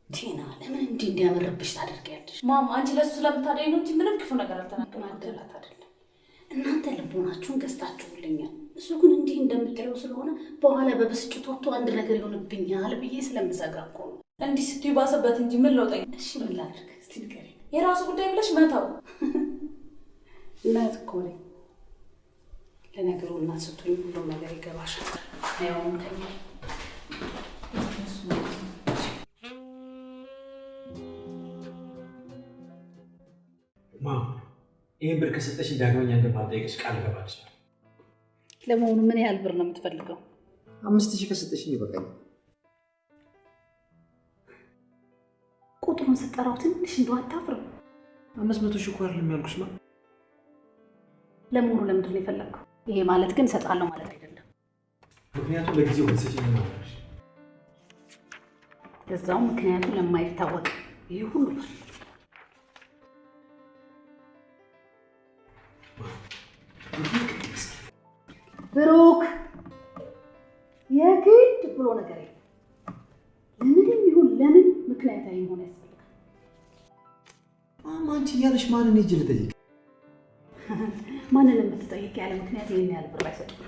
ቲና ለምን እንዲያመርብሽ ታደርጊያለሽ? ማም አንቺ ለሱ ስለምታደይ ነው እንጂ ምንም ክፉ ነገር አልተናገርኩም። ማደላት አይደለም። እናንተ ልቦናችሁን ገዝታችሁልኛል። እሱ ግን እንዲህ እንደምትለው ስለሆነ በኋላ በብስጭት ወጥቶ አንድ ነገር ይሆንብኛል ብዬ ስለምሰጋ እኮ ነው። እንዲህ ስትይ ባሰበት እንጂ ምን ለውጠኝ? እሺ ምን ላድርግ? እስቲ ንገሪኝ። የራሱ ጉዳይ ብለሽ መተው። እናት እኮ ነኝ። ለነገሩ እናት ስትሆኝ ሁሉም ነገር ይገባሻል። አይሆንም ተኛ ማም ይሄን ብር ከሰጠሽ ዳግመኛ እንደማልጠይቅሽ ቃል እገባልሽ። ለመሆኑ ምን ያህል ብር ነው የምትፈልገው? 5000 ከሰጠሽኝ ይበቃኛል። ቁጥሩን ስጠራው ትንሽ እንደው አታፍርም? 500,000 እኮ አይደለም ያልኩሽ ማ። ለመሆኑ ለምንድን ነው የፈለግከው? ይሄ ማለት ግን እሰጣለሁ ማለት አይደለም። ምክንያቱም ለጊዜው ብትሰጪኝ ነው ማለት ነው። እዛው ምክንያቱ ለማይታወቅ ይሄ ሁሉ ብር ብሩክ የግድ ብሎ ነገር የለም። ለምንም ይሁን ለምን ምክንያታዊ መሆን ያስፈልጋል። አንቺ እያለሽ ማንን ሂጅ ልጠይቅ? ማንንም ብትጠይቅ ያለ ምክንያት ይህን ያህል ብር አይሰጡም።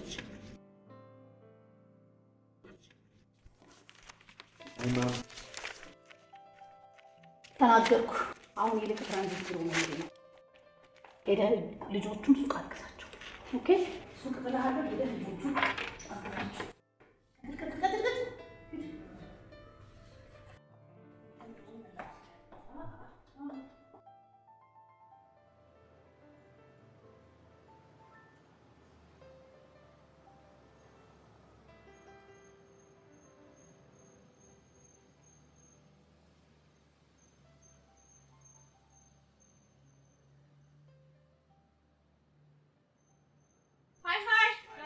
ተናገርኩ። አሁን ይልቅ ትራንዚት ነው ነው ሄደህ ልጆቹን ሱቅ አግዛቸው። ኦኬ ሱቅ ብለሃል። ሄደህ ልጆቹን አግዛቸው።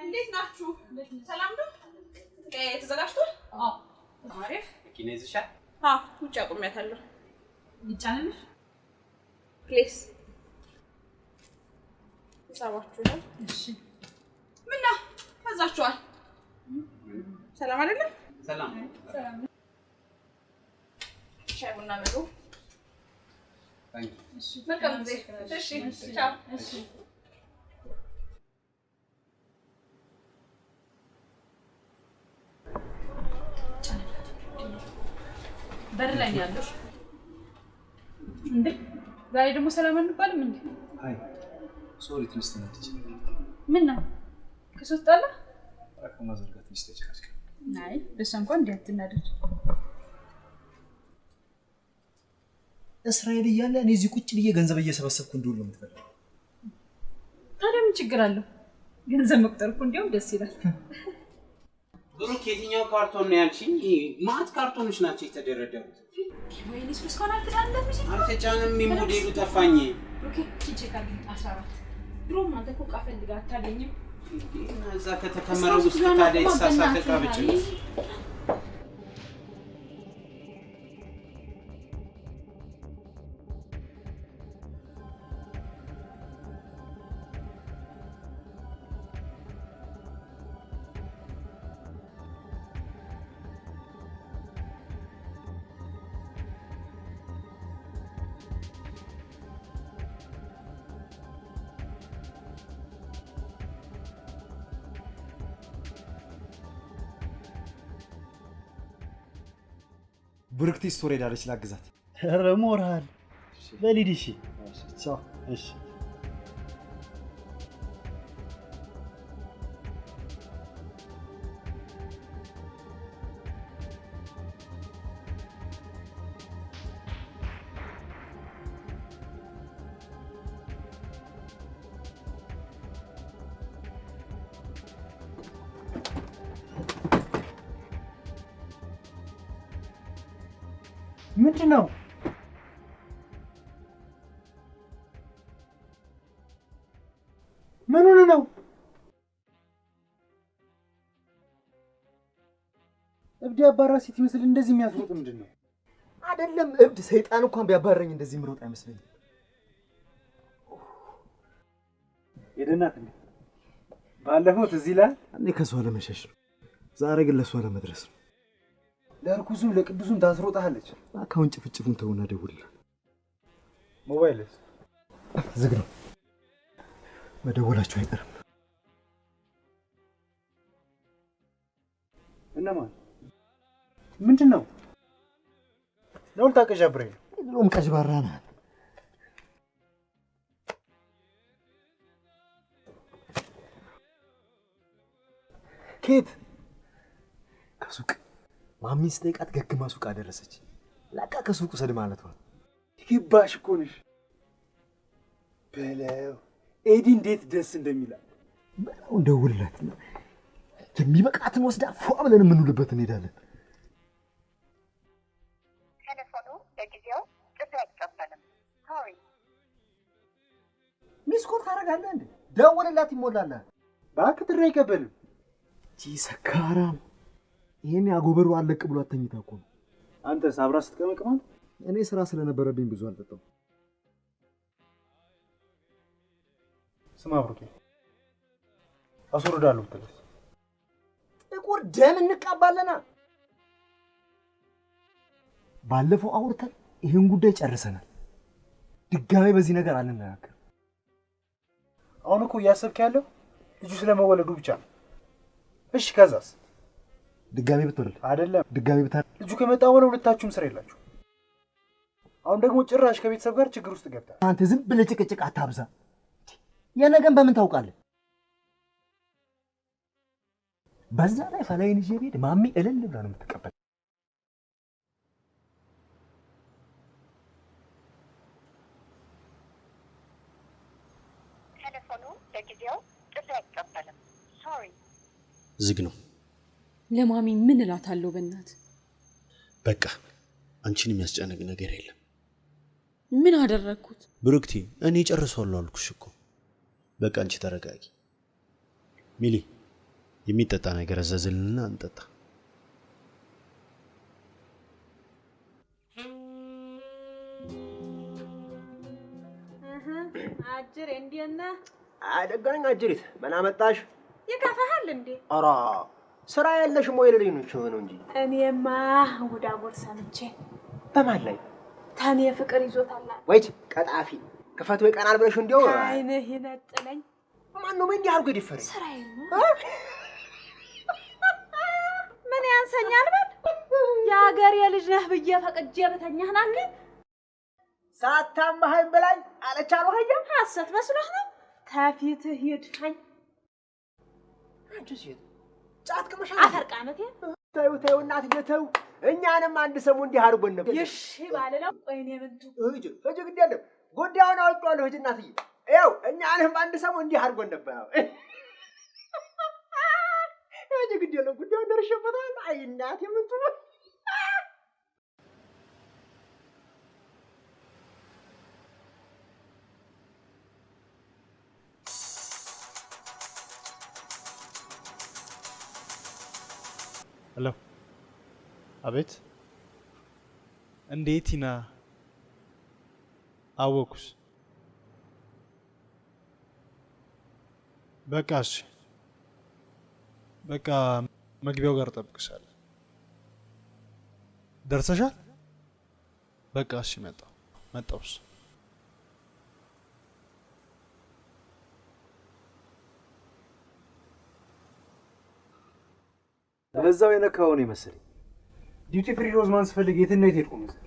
እንዴት ናችሁ? ሰላም ነው? ተዘጋጅቷል? አዎ። አሪፍ። መኪና ይዘሻል? አዎ፣ ውጭ አቁሜያታለሁ። ይጫንልሽ? ፕሊዝ። ሂሳባችሁ ነው? እሺ። ምን ነው? ፈዛችኋል? ሰላም አይደለም? ሰላም። ሰላም። ሻይ ቡና በሉ። እሺ። መልካም ጊዜ። እሺ። ቻው። እሺ። በር ላይ ነው ያለሽ እንዴ? ዛሬ ደግሞ ሰላም አንባልም እንዴ? አይ ሶሪ ትንሽ ተናድጄ። ምን ነው ከሶስት ጣላ አራካ ማዘርጋት ትንሽ ተጨቃጭቀ። አይ በሷ እንኳን እንዴት አትናደድ። እስራኤል እያለ እኔ እዚህ ቁጭ ብዬ ገንዘብ እየሰበሰብኩ እንደውል ነው የምትፈልገው? ታዲያ ምን ችግር አለው? ገንዘብ መቁጠር እኮ እንዲያውም ደስ ይላል። ብሩክ የትኛው ካርቶን ነው ያልሽኝ? ማት ካርቶኖች ናቸው የተደረደሩት። ወይኔ ሱስ ኮና አልተጫነም እንጂ አልተጫነም። ሞዴሉ ጠፋኝ። ኦኬ ቺቼ ካል 14 ድሮም አንተ እኮ ዕቃ ፈልጋ አታገኝም። እዛ ከተከመረው ውስጥ ታዲያ የተሳሳተ ዕቃ ብቻ ነው። ብሩክቲ ስቶሪ ዳለች ላግዛት። ኧረ ሞራል በሊድ እሺ። ቻው እሺ። ምንድነው? ምን ሆነ ነው? እብድ ያባራ ሴት ይመስል እንደዚህ የሚያስሮጥ ምንድነው? አይደለም እብድ ሰይጣን እንኳን ቢያባረኝ እንደዚህ ምሮጥ አይመስለኝም። የደናት እንዴ ባለፈው ትዝ ይላል። እኔ ከሷ ለመሸሽ ነው፣ ዛሬ ግን ለሷ ለመድረስ ነው። ለርኩሱም ለቅዱሱም ታስሮጣለች። አካውንት ጭፍጭፉን ተውና ደውልላት። ሞባይልስ ዝግ ነው፣ መደወላችሁ አይቀርም። እነማን? ምንድነው? ለውል ታቀዣብረኝ ነው? ድሮም ቀዥባራ ነህ። ኬት? ከሱቅ ማሚን ስጠይቃት ገግማ ሱቅ አደረሰች። ለቃ ከሱቅ ውሰድ ማለት ነው። ይባሽ እኮ ነሽ በለው። ኤዲ እንዴት ደስ እንደሚላል በለው። እንደውልላት የሚበቃትን ወስዳ ፏ ብለን የምንውልበት እንሄዳለን። ቴሌፎኑ ለጊዜው ጥሪ አይቀበልም። ሶሪ። ሚስ ኮል ታደርጋለህ እንዴ? ደውልላት ይሞላልሃል። እባክህ ጥሪ አይቀበልም። ሰካራም ይሄን ያጎበሩ አለቅ ብሎ አተኝታ እኮ ነው። አንተስ አብራ ስትቀመቅ ማለት? እኔ ስራ ስለነበረብኝ ብዙ አልጠጣም። ስማ ብሩኬ፣ አስወርዳለሁ ብትለስ ጥቁር ደም እንቀባለና። ባለፈው አውርተን ይሄን ጉዳይ ጨርሰናል። ድጋሜ በዚህ ነገር አንነጋገር። አሁን እኮ እያሰብክ ያለው ልጁ ስለመወለዱ ብቻ ነው። እሺ ከዛስ? ድጋሜ ብትወልድ አይደለም ድጋሜ ብታ ልጁ ከመጣ በኋላ ሁለታችሁም ስራ የላችሁ። አሁን ደግሞ ጭራሽ ከቤተሰብ ጋር ችግር ውስጥ ገብታ። አንተ ዝም ብለህ ጭቅጭቅ አታብዛ። የነገን በምን ታውቃለህ? በዛ ላይ ፈላይን ይዤ ብሄድ ማሚ እልል ብላ ነው የምትቀበል። ቴሌፎኑ ለጊዜው ጥሪ አይቀበልም። ሶሪ። ዝግ ነው። ለማሚ ምን እላታለሁ? በእናት በቃ አንቺን የሚያስጨንቅ ነገር የለም። ምን አደረግኩት? ብሩክቲ እኔ ጨርሷለሁ አልኩሽ እኮ። በቃ አንቺ ተረጋጊ። ሚሊ የሚጠጣ ነገር አዘዝልንና እንጠጣ። አጅሬ እንዴት ነህ? አይደገረኝ አጅሪት ምን አመጣሽ? ይከፋሃል እንዴ? ኧረ ስራ የለሽም ወይ ልልኝ ነው እንጂ። እኔማ ጉዳጉር ሰምቼ። በማን ላይ? ታኔ ፍቅር ይዞታል። ወይት ቀጣፊ ክፈቱ ይቀናል ብለሽ እንዲያው አይንህ ይነጥለኝ። ማን ነው ምን ያርጉ ይፈሪ? ስራዬ ነው። ምን ያንሰኛል? በል የሀገር የልጅ ነህ ብዬ ፈቅጄ በተኛህ ናክ ሳታማኸኝ ብላኝ አለች አሉ ሀያ ሐሰት መስሎህ ነው? ተፊትህ ይድፋኝ። አንቺ ሴት ጫት ቅመሻ አፈርቃመቴ ተይው ተይው እናትዬ ተይው። እኛንም አንድ ሰሙ እንዲህ አድርጎን ነበር። ይሽ ባልለው ወይኔ ምንቱ እጅ ግድ የለም ጉዳዩን አውቄዋለሁ። እጅ እናትዬ ይኸው እኛንም አንድ ሰሙ እንዲህ አድርጎን ነበር። ወዳጅ ግድ የለም ጉዳዩን ደርሼበታል። አይ እናቴ ምን ትሆን ሄሎ አቤት እንዴት ቲና አወኩስ በቃ እሺ በቃ መግቢያው ጋር ጠብቅሻለሁ ደርሰሻል በቃ እሺ መጣሁስ በዛው የነካው ነው መሰለኝ ዲዩቲ ፍሪ ሮዝማን ስፈልግ የት ነው የሄድኩ መሰለኝ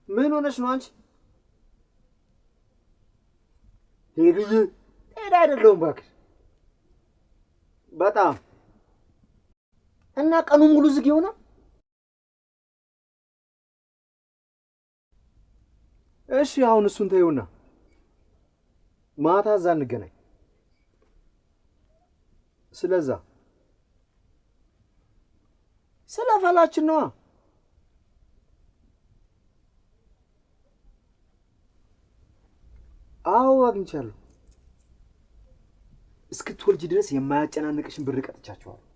ምን ሆነሽ ነው አንቺ ሄድዬ ሄድ አይደለሁም እባክሽ በጣም እና ቀኑ ሙሉ ዝግ ይሆናል እሺ አሁን እሱን ተይውና ማታ እዛ እንገናኝ ስለዛ ስለፈላችን ነዋ አዎ አግኝቻለሁ እስክትወልጂ ድረስ የማያጨናንቅሽን ብር ቀጥቻቸዋለሁ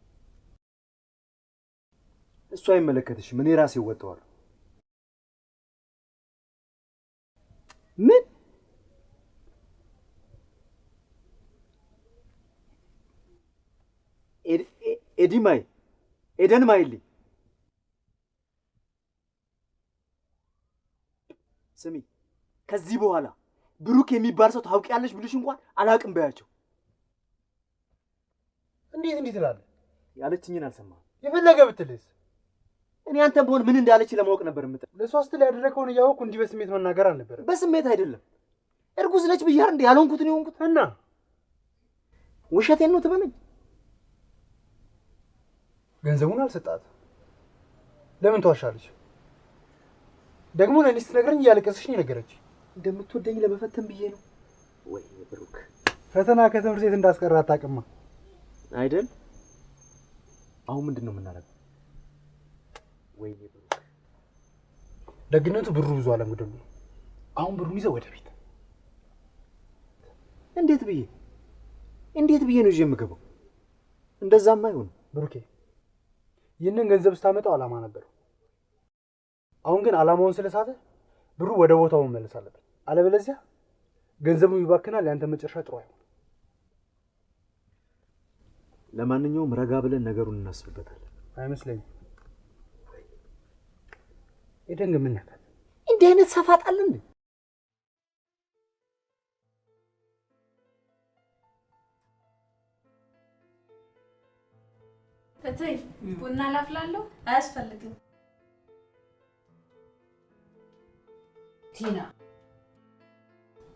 እሱ አይመለከትሽም እኔ ራሴ እወጣዋለሁ ምን ኤዲማይ ኤደን ማይልኝ ስሚ ከዚህ በኋላ ብሩክ የሚባል ሰው ታውቂያለሽ ብልሽ እንኳን አላቅም በያቸው እንዴት ትላለህ ያለችኝን አልሰማህም የፈለገ ብትልስ እኔ አንተም በሆነ ምን እንዳለች ለማወቅ ነበር የምጥር ለሶስት ላይ ያደረከውን እያወቅሁ እንዲህ በስሜት መናገር አልነበረ በስሜት አይደለም እርጉዝ ነች ብያር እንዴ ያልሆንኩትን የሆንኩት እና ውሸቴን ነው ትበለኝ ገንዘቡን አልሰጣት ለምን ተዋሻለች ደግሞ ለኔ ስትነግረኝ እያለቀሰች ነው የነገረች እንደምትወደኝ ለመፈተን ብዬ ነው ወይ ብሩክ ፈተና ከትምህርት ቤት እንዳስቀራ አታውቅማ አይደል አሁን ምንድነው የምናደርገው ወይ ብሩክ ደግነቱ ብሩ ብዙ አለም ደግሞ አሁን ብሩን ይዘው ወደ ቤት እንዴት ብዬ ነው የምገባው እንደዛማ አይሆንም ብሩኬ ይህንን ገንዘብ ስታመጣው አላማ ነበር አሁን ግን አላማውን ስለሳተ ብሩ ወደ ቦታው መመለስ አለበት አለበለዚያ ገንዘቡ ይባክናል ያንተ መጨረሻ ጥሩ አይሆንም ለማንኛውም ረጋ ብለን ነገሩን እናስብበታለን አይመስለኝም ኤደን ምን ነካት እንዲህ አይነት ሰፋጣል እንዴ እትይ ቡና ላፍላለሁ አያስፈልግም ቲና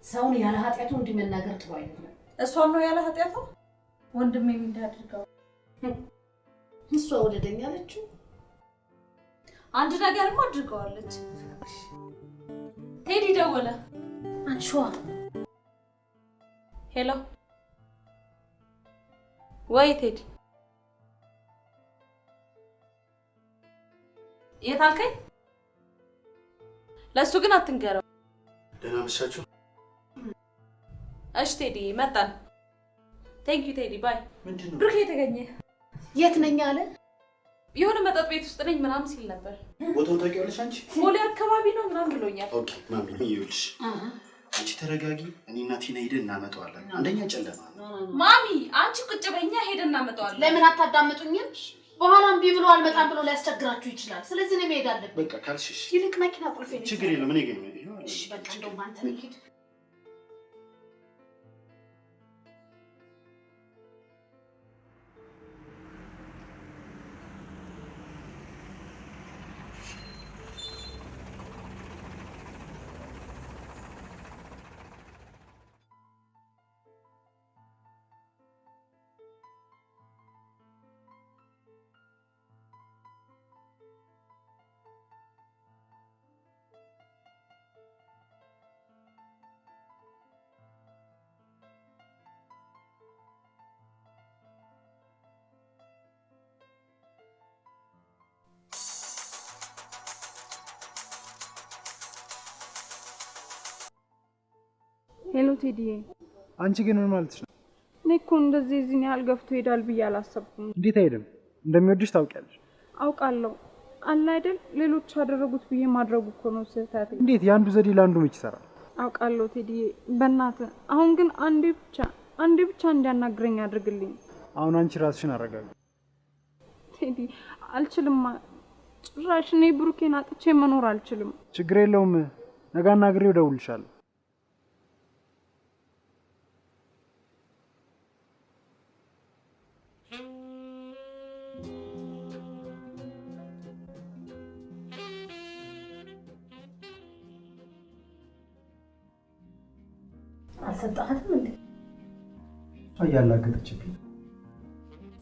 ሰውን ያለ ኃጢያቱ እንዲመናገር ጥሩ አይደለም እሷን ነው ያለ ኃጢያቱ ወንድሜ ምን እንዳደርገው እሷ ወደደኛ አለችው አንድ ነገርም አድርገዋለች ቴዲ ደወለ አንቺዋ ሄሎ ወይ ቴዲ የት አልከኝ ለሱ ግን አትንገረው ደህና መሻችሁ እሺ ቴዲ መጣን ቴንክ ዩ ቴዲ ባይ ምንድነው ብሩክ የተገኘ የት ነኝ አለ የሆነ መጠጥ ቤት ውስጥ ነኝ ምናምን ሲል ነበር ቦታውን ታውቂዋለሽ አንቺ ቦሌ አካባቢ ነው ምናምን ብሎኛል ኦኬ ማሚ ይኸውልሽ አንቺ ተረጋጊ እኔና ቲና ሄደን እናመጣዋለን አንደኛ ጨለማ ማሚ አንቺ ቁጭ በእኛ ሄደን እናመጣዋለን ለምን አታዳምጡኝም በኋላ እምቢ ብሎ አልመጣም ብሎ ሊያስቸግራችሁ ይችላል ስለዚህ እኔ መሄድ አለብኝ በቃ ካልሽሽ ይልቅ መኪና ቁልፍ ነው ችግር የለም እኔ ግን እሺ በቃ እንደውም አንተ ሂድ ሄሎ ቴዲዬ። አንቺ ግን ምን ማለትሽ ነው? እኔ እኮ እንደዚህ እዚህን ያህል ገፍቶ ይሄዳል ብዬ አላሰብኩም። እንዴት አይሄድም? እንደሚወድሽ ታውቂያለሽ። አውቃለሁ አለ አይደል? ሌሎች ያደረጉት ብዬ ማድረጉ እኮ ነው ስህተቴ። እንዴት የአንዱ ዘዴ ለአንዱ መች ይሰራል? አውቃለሁ ቴዲዬ፣ በእናትህ አሁን ግን አንዴ ብቻ እንዲያናግረኝ አድርግልኝ። አሁን አንቺ ራስሽን አረጋጊ። ቴዲ አልችልም፣ ጭራሽ እኔ ብሩኬን አጥቼ መኖር አልችልም። ችግር የለውም፣ ነገ አናግሬው እደውልልሻለሁ። አልሰጣህም እንዴ? እያላገጠችብኝ።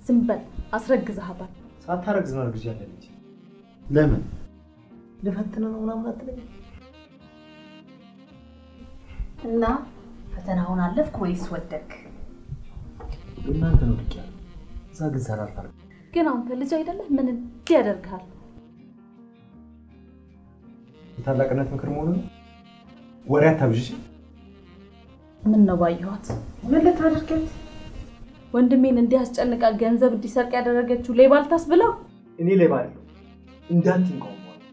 ዝም በል፣ አስረግዝሃታል። ሳታረግዝ ነው ልጅ ያለች። ለምን ልፈትነ ነው ምናምን አትለኝ። እና ፈተናውን አለፍክ ወይስ ወደክ? እናንተ ነው ልጅ ያለው። እዛ ግን ሰራርታ ግን አንተ ልጅ አይደለህ? ምን እንዲህ ያደርግሃል? የታላቅነት ምክር መሆኑ ነው። ወሬ አታብዥ። ምን ነው ባየኋት? ምን ልታደርገት? ወንድሜን እንዲያስጨንቃ ገንዘብ እንዲሰርቅ ያደረገችው ሌባ ልታስብለው? እኔ ሌባ አይደለሁ እንዳትንቀው ማለት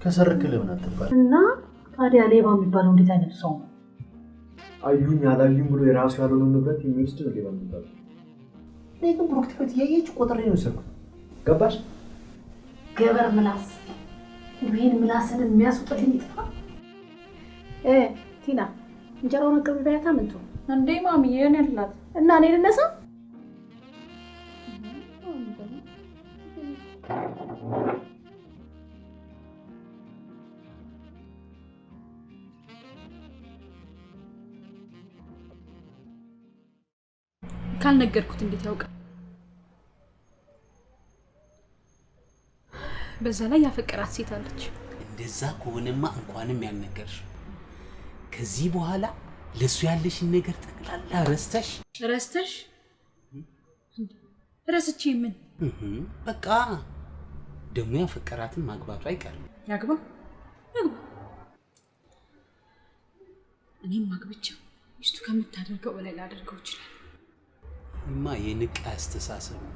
ከሰርክ ለምን አትባል? እና ታዲያ ሌባ የሚባለው እንዴት አይነት ሰው ነው? አዩኝ አላዩኝ ብሎ የራሱ ያልሆነውን ንብረት የሚወስድ ነው ሌባ የሚባለው። እኔ ግን ብሩክ ትፈት እያየች ቆጥሬ ነው የሰርኩት። ገባሽ? ገበር ምላስ ይሄን ምላስን የሚያስወጣልኝ ይጥፋ። ቲና እንጀራውን አቅርቢ በያታ። ምን ትሆን እንዴ ማሚ? የኔ ያላት እና እኔ ልነሳ? ካልነገርኩት እንዴት ያውቃል? በዛ ላይ ያፈቀራት ሴት አለች። እንደዛ ከሆነማ እንኳንም ያልነገርሽ ከዚህ በኋላ ለሱ ያለሽን ነገር ጠቅላላ ረስተሽ ረስቼ ምን በቃ ደግሞ ያፈቀራትን ማግባቱ አይቀርም። ያግባ እኔም ማግብቻው ሚስቱ ከምታደርገው በላይ ላደርገው ይችላል። እማ የንቃ አስተሳሰብ ነው።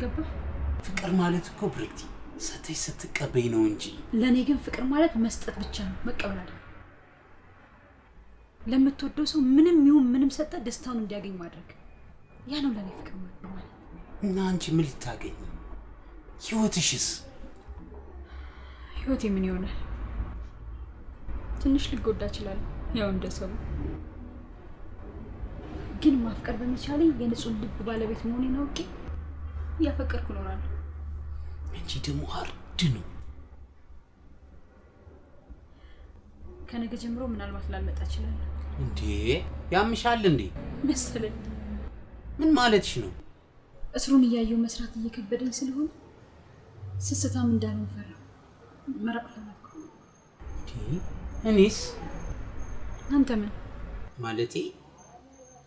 ገባ? ፍቅር ማለት እኮ ብርክቲ ሰተሽ ስትቀበይ ነው እንጂ። ለኔ ግን ፍቅር ማለት መስጠት ብቻ ነው፣ መቀበል አይደለም። ለምትወደው ሰው ምንም ይሁን ምንም ሰጠ ደስታውን እንዲያገኝ ማድረግ፣ ያ ነው ለኔ ፍቅር ማለት። እና አንቺ ምን ልታገኝ? ህይወትሽስ? ህይወቴ ምን ይሆናል? ትንሽ ልጎዳ እችላለሁ፣ ያው እንደ ሰው። ግን ማፍቀር በመቻሌ የንጹህ ልብ ባለቤት መሆኔን አውቄ ያፈቀርኩ እኖራለሁ። አንቺ ደግሞ ሀርድ ነው። ከነገ ጀምሮ ምናልባት ላልመጣ እችላለሁ። እንዴ ያምሻል እንዴ? መሰለኝ። ምን ማለትሽ ነው? እስሩን እያየው መስራት እየከበደኝ ስለሆነ ስስታም እንዳልሆን ፈራሁ። መራቅ ፈለኩ። እኔስ? አንተ ምን ማለቴ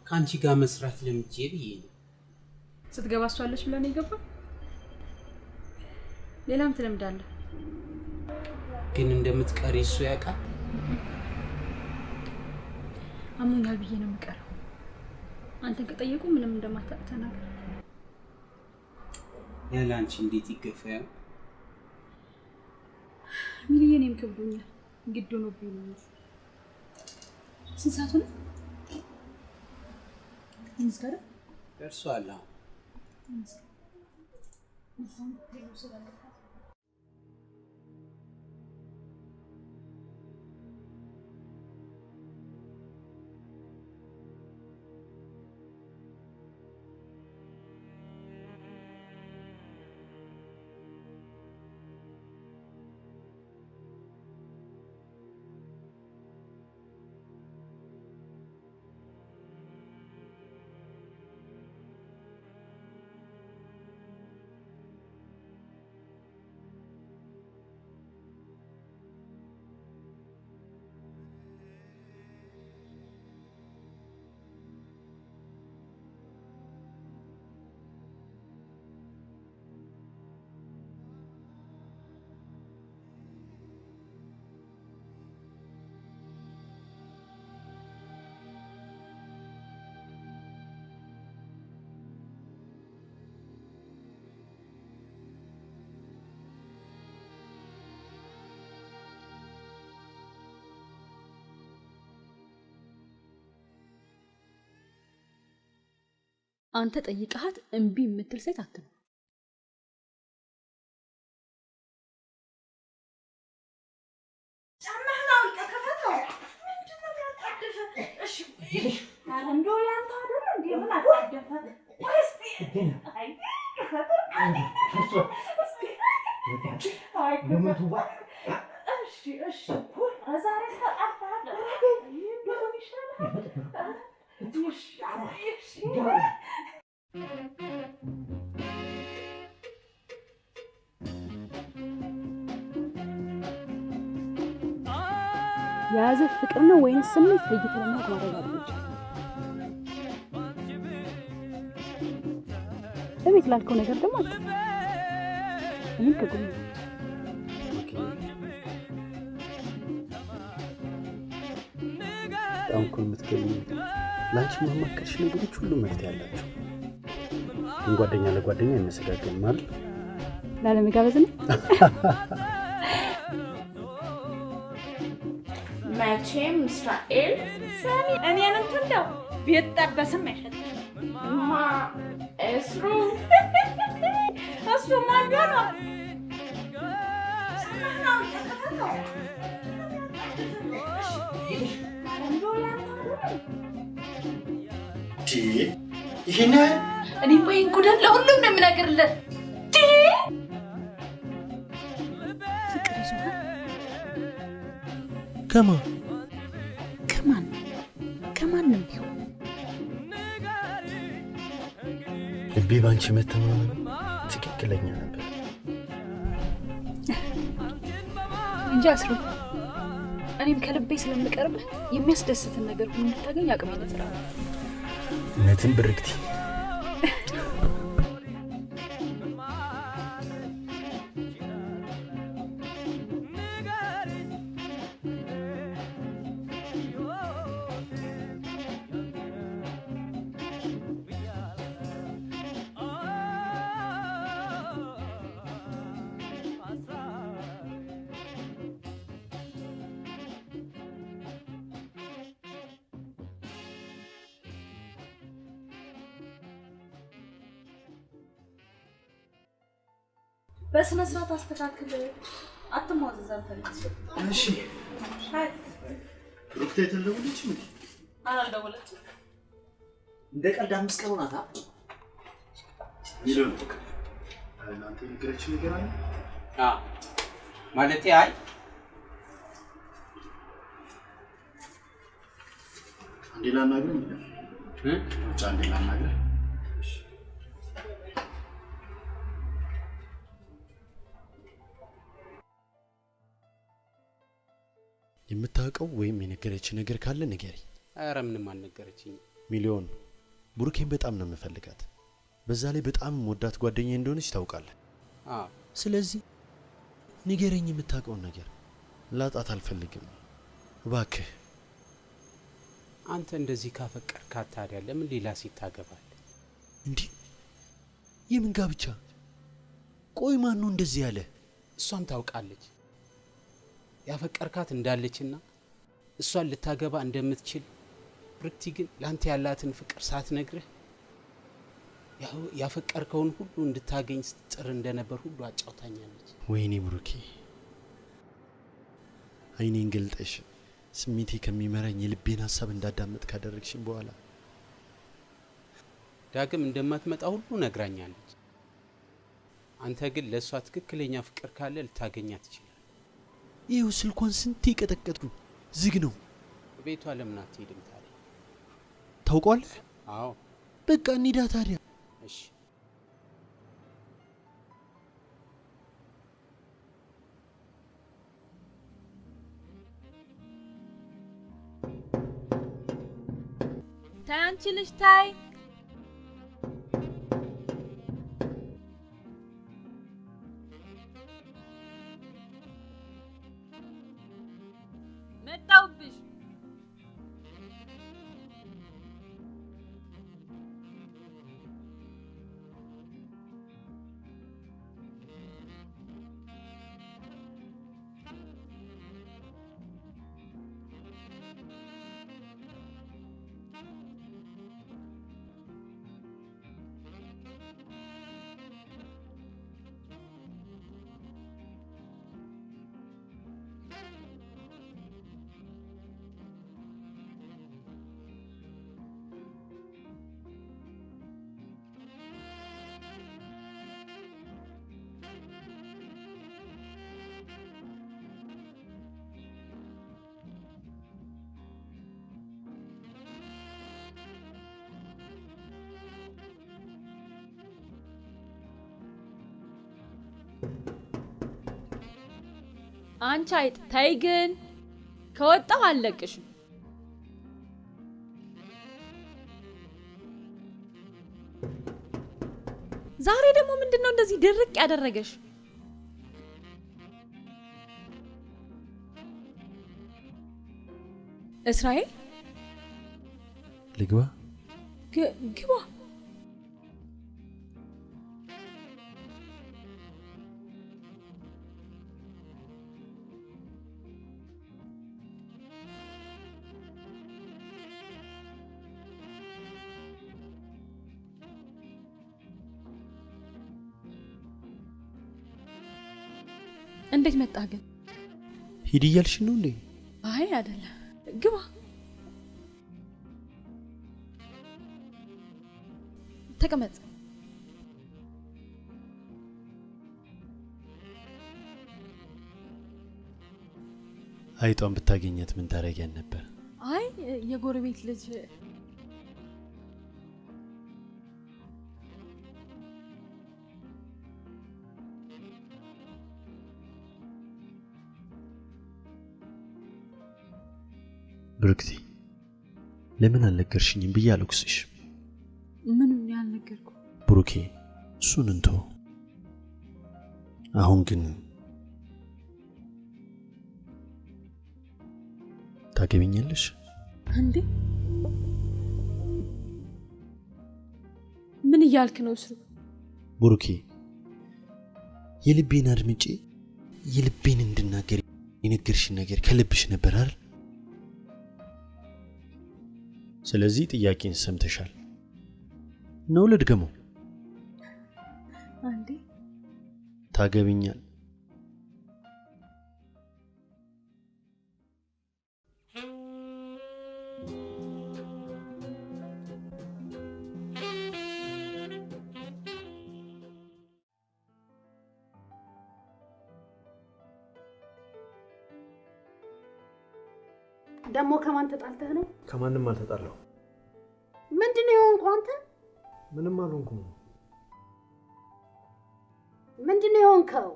ከአንቺ ጋር መስራት ለምጄ ብዬ ነው። ስትገባ እሷለች ብላ ነው የገባ? ሌላም ትለምዳለህ። ግን እንደምትቀሪ እሱ ያውቃል። አሞኛል ብዬ ነው የምቀረው። አንተን ከጠየቁ ምንም እንደማታውቅ ተናገር። ያለ አንቺ እንዴት ይገፋል? ሚሊዬ እኔም ከብዶኛል። ግድ ሆኖብኝ ነው እንጂ። ስንት ሰዓት ሆነ? እንስከረ ደርሷል። አንተ ጠይቀሃት እምቢ የምትል ሴት አትነው። የያዘ ፍቅር ነው ወይስ ስሜት ለይተህ ለማወቅ ማረጋገጥ እቤት ላልከው ነገር ደግሞ አትፈ እኔም ከጎን በጣም እኮ የምትገርሚው ላንቺ ማማከርሽ ነገሮች ሁሉ መፍትሄ አላቸው። ግን ጓደኛ ለጓደኛ አይመሰጋገንም አይደል? ላለመጋበዝ ነው። መቼም እስራኤል ሰሚ እኔን እንትንደው ቢጠበስም አይሸጥም። ማ እስሩ እሱ ማንዶ ነው። ይሄን እኔ ወይ ጉዳት ለሁሉም ነው የምናገርለት። ፍቅር ይዞሃል ከማንም ቢሆን ልቤ ባንቺ መተማመን ትክክለኛ ነበር እንጂ አስሩ እኔም ከልቤ ስለምቀርብ የሚያስደስትን ነገር ሁሉ እንድታገኝ አቅሜ ነጥራ እነትን ብርክቲ በስነ ስርዓት አስተካክል። አትሟዘዝ አልፈልግም። እሺ ሃይ ሩክቴ ተደውለች እንዴ? አልደወለችም። እንደ ቀልድ 5 ቀን ሆናታ። ሚሊዮን እናንተ ንገረች ነገር አለ? ማለቴ አይ አንዴ ላናግረኝ ብቻ አንዴ ላናግረኝ። የምታውቀው ወይም የነገረች ነገር ካለ ንገሪ። ኧረ ምንም አልነገረችኝ። ሚሊዮን ብሩኬን በጣም ነው የምፈልጋት። በዛ ላይ በጣም ወዳት ጓደኛዬ እንደሆነች ታውቃለህ። ስለዚህ ንገረኝ የምታውቀውን ነገር። ላጣት አልፈልግም እባክህ። አንተ እንደዚህ ካፈቀርካት ታዲያ ለምን ሌላ ሴት ታገባለህ? እንዴ የምን ጋብቻ? ቆይ ማን ነው እንደዚህ ያለ? እሷም ታውቃለች ያፈቀርካት እንዳለችና እሷን ልታገባ እንደምትችል። ብርክቲ ግን ላንተ ያላትን ፍቅር ሳትነግርህ ያፈቀርከውን ሁሉ እንድታገኝ ስትጥር እንደነበር ሁሉ አጫውታኛለች። ወይኔ ብሩኬ አይኔን ገልጠሽ ስሜቴ ከሚመራኝ የልቤን ሐሳብ እንዳዳመጥ ካደረግሽኝ በኋላ ዳግም እንደማትመጣ ሁሉ ነግራኛለች። አንተ ግን ለሷ ትክክለኛ ፍቅር ካለ ልታገኛት ትችላለህ። ይኸው ስልኳን ስንት ይቀጠቀጥኩ ዝግ ነው። ቤቷ ለምን አትሄድም ታዲያ? ታውቋለህ? አዎ በቃ እንሂዳ ታዲያ። እሺ ታይ አንቺ ልጅ ታይ መጣውብሽ። አንቺ አይጥ ተይ ግን ከወጣሁ አልለቅሽም። ዛሬ ደግሞ ምንድነው እንደዚህ ድርቅ ያደረገሽ? እስራኤል ልግባ? ግባ። እንዴት መጣ ግን? ሂድ እያልሽ ነው እንዴ? አይ አይደለም፣ ግባ። ተቀመጥ። አይጧን ብታገኘት ምን ታረጊያን ነበር? አይ የጎረቤት ልጅ ብሩክቲ ለምን አልነገርሽኝም ብዬ አልኩስሽ። ምኑን ያልነገርኩ? ብሩኬ እሱን እንቶ አሁን ግን ታገቢኛለሽ እንዴ? ምን እያልክ ነው? እስሩ ብሩኬ የልቤን አድምጪ የልቤን እንድናገር የነገርሽን ነገር ከልብሽ ነበር አይደል? ስለዚህ ጥያቄን ሰምተሻል ነው ልድገመው? አንዴ ታገቢኛል? ደሞ ከማን ተጣልተህ ነው? ከማንም አልተጣላሁ። ምንድነው የሆንከው አንተ? ምንም አልሆንኩም። ምንድነው የሆንከው?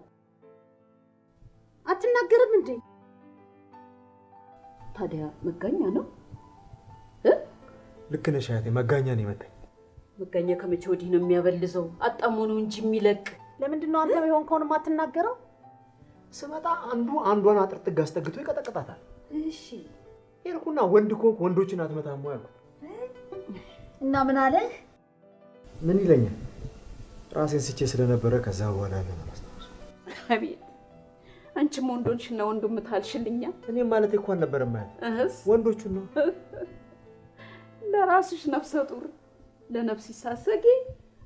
አትናገርም እንዴ? ታዲያ መጋኛ ነው? ልክ ነሽ አያቴ፣ መጋኛ ነው የመታኝ። መጋኛ ከመቼ ወዲህ ነው የሚያበልዘው? አጣሞ ነው እንጂ የሚለቅ። ለምንድነው አንተ የሆንከውን ማትናገረው? ስመጣ አንዷን አጥር ጥግ አስጠግቶ ይቀጠቅጣታል። እሺ ሄድኩና ወንድ ኮንክ ወንዶችን አትመታም ወይ አልኩት። እና ምን አለ? ምን ይለኛል? ራሴን ስቼ ስለነበረ ከዛ በኋላ ለማስተዋወስ። አቤት አንቺም ወንዶችና ወንዱም ታልሽልኛ። እኔ ማለት እኮ ነበር ማለት ወንዶቹ ነው። ለራስሽ ነፍሰ ጡር ለነፍስ ይሳሰጊ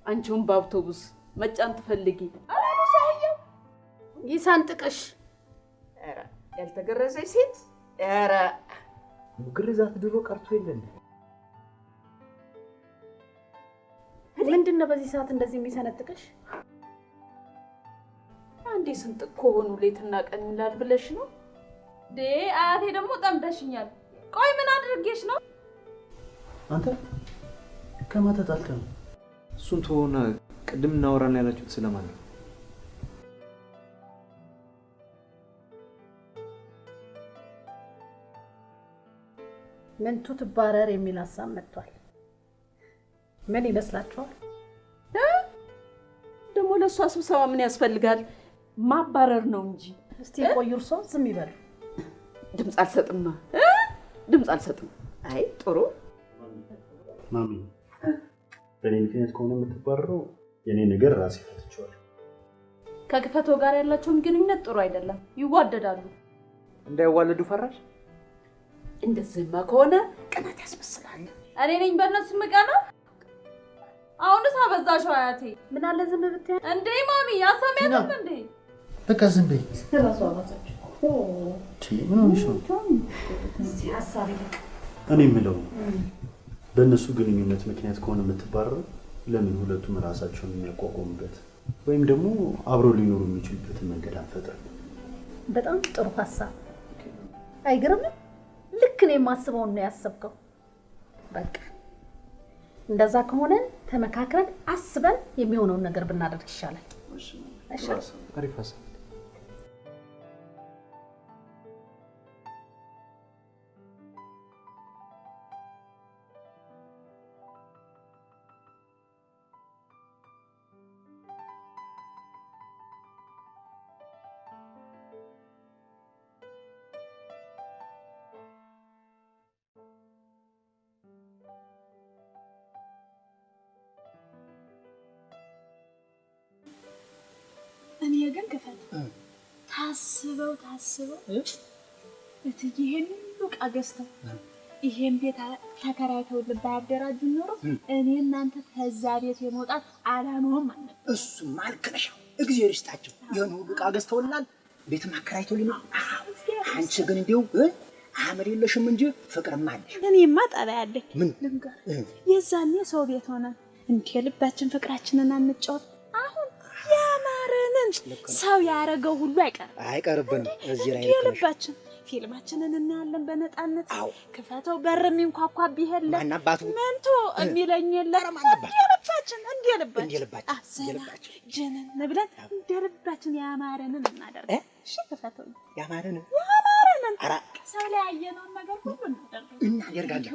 አንቺውን በአውቶቡስ መጫን ትፈልጊ አላሉ ሰውየው። ይሳንጥቅሽ። ኧረ ያልተገረዘች ሴት ኧረ ግርዛት ድሮ ቀርቶ የለም። ምንድነው በዚህ ሰዓት እንደዚህ የሚሰነጥቅሽ? አንዴ ስንጥቅ ከሆኑ ሌትና ቀን ይላል ብለሽ ነው? አያቴ ደግሞ ጠምደሽኛል። ቆይ ምን አድርጌሽ ነው? አንተ ከማን ተጣልተህ ነው? እሱን ተወውና ቅድም እናወራለን ያላችሁት ስለማን ነው? ምንቱ ትባረር የሚል ሀሳብ መጥቷል። ምን ይመስላችኋል? ደግሞ ለሷ ስብሰባ ምን ያስፈልጋል? ማባረር ነው እንጂ። እስቲ ቆዩ፣ እርሶ ዝም ይበሉ። ድምፅ አልሰጥም። ድምፅ አልሰጥም። አይ ጥሩ ማሚ፣ በእኔ ምክንያት ከሆነ የምትባረረው የኔ ነገር ራሴ ፈትቼዋለሁ። ከክፈቶ ጋር ያላቸውን ግንኙነት ጥሩ አይደለም። ይዋደዳሉ። እንዳይዋለዱ ፈራሽ? እንደዚህማ ከሆነ ቅናት ያስመስላል። እኔ ነኝ በእነሱ ምቀና? አሁንስ አበዛሽው አያቴ። ምን አለ ዝም ብትይ እንዴ ማሚ፣ ያሰሚያትም እንዴ? በቃ ዝም በይ። ስለሷ አባታችሁ ምን ሆነሽ ነው? እዚህ ሀሳብ ይልቅ እኔ የምለው በእነሱ ግንኙነት ምክንያት ከሆነ የምትባረረው ለምን ሁለቱም ራሳቸውን የሚያቋቁሙበት ወይም ደግሞ አብረው ሊኖሩ የሚችሉበትን መንገድ አንፈጥርም? በጣም ጥሩ ሀሳብ። አይገርምም? ልክ ነው የማስበውን ነው ያሰብከው። በቃ እንደዛ ከሆነ ተመካክረን አስበን የሚሆነውን ነገር ብናደርግ ይሻላል። እሺ አሪፍ ሀሳብ። ግን ክፈት ታስበው እትዬ ይሄን ሁሉ ዕቃ ገዝተው ይሄን ቤት ተከራይተው ባያደራጁ ኖሮ እኔ እናንተ ከዛ ቤት የመውጣት አላማውም አልነበረ። እሱማ ልክ ነሽ። እግዚአብሔር ይስጣቸው። ይሄን ሁሉ ዕቃ ገዝተውልናል፣ ቤት አከራይተውልኝ። አንቺ ግን እንዲው አመል የለሽም እንጂ ፍቅርም አለሽ። እኔማ ጠባይ አለኝ። ምን ልንገር፣ የዛኔ ሰው ቤት ሆነን እንደ ልባችን ፍቅራችንን አንጫወት። አሁን ያማረንን ሰው ያረገው ሁሉ አይቀርብንም። እዚህ ላይ ልባችን ፊልማችንን እናያለን በነፃነት። ክፈተው በር የሚንኳኳብህ የለ መንቶ የሚለኝ የለ። እንደ ልባችን ጀነን ብለን እንደ ልባችን ያማረንን እናደርግ። እሺ ክፈተው ያማረንን ሰው ላይ ያየነውን ነገር ሁሉ እናደርጋለን።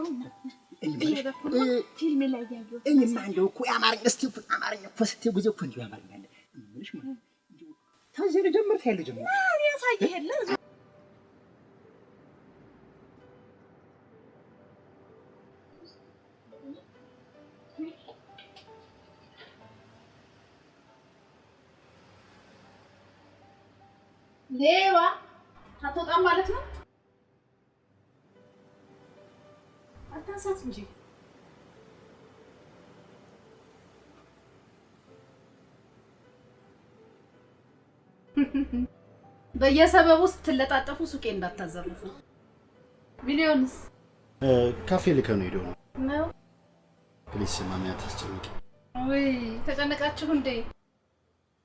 ፊልም ላይ ያየሁት እኔማ እንደው እኮ አማርኛ እኮ ስትይ ጊዜ እኮ እንዲሁ ያማርኛል እምልሽ ማለት እንዲሁ ከዚህ ልጀምር ታይል ጀምር ያሳየህ የለ ሌባ አትወጣም ማለት ነው። አታሳት እንጂ በየሰበቡ ስትለጣጠፉ ሱቄ እንዳታዘርፉ። ሚሊዮንስ ካፌ ልከው ነው ሄዶ ነው። ፕሊስ ማሚ አታስጨንቂ። ወይ ተጨነቃችሁ እንዴ?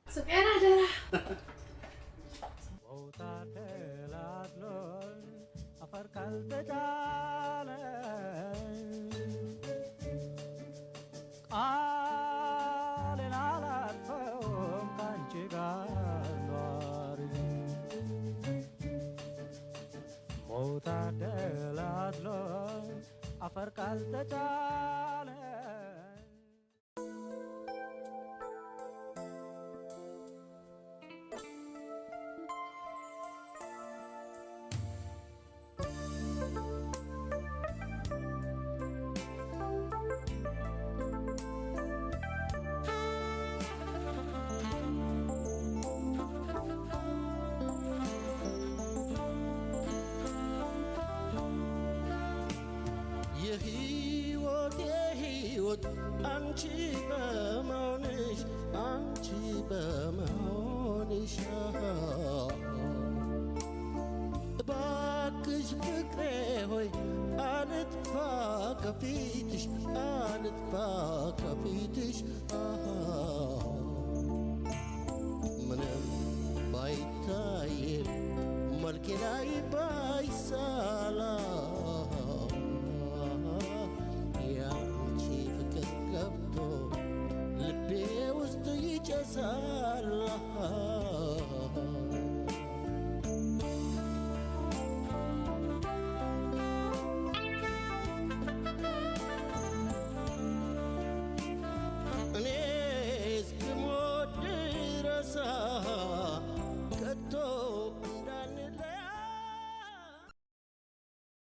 ሱቄን አደራ አፈር ካልተቻለ አንቺ በመሆንሽ እባክሽ ፍቅሬ ሆይ አልጥፋ ከፊትሽ ምንም ባይታይም መልኬ ላይ ባይሳላ ልቤ ውስጥ ይጨሳል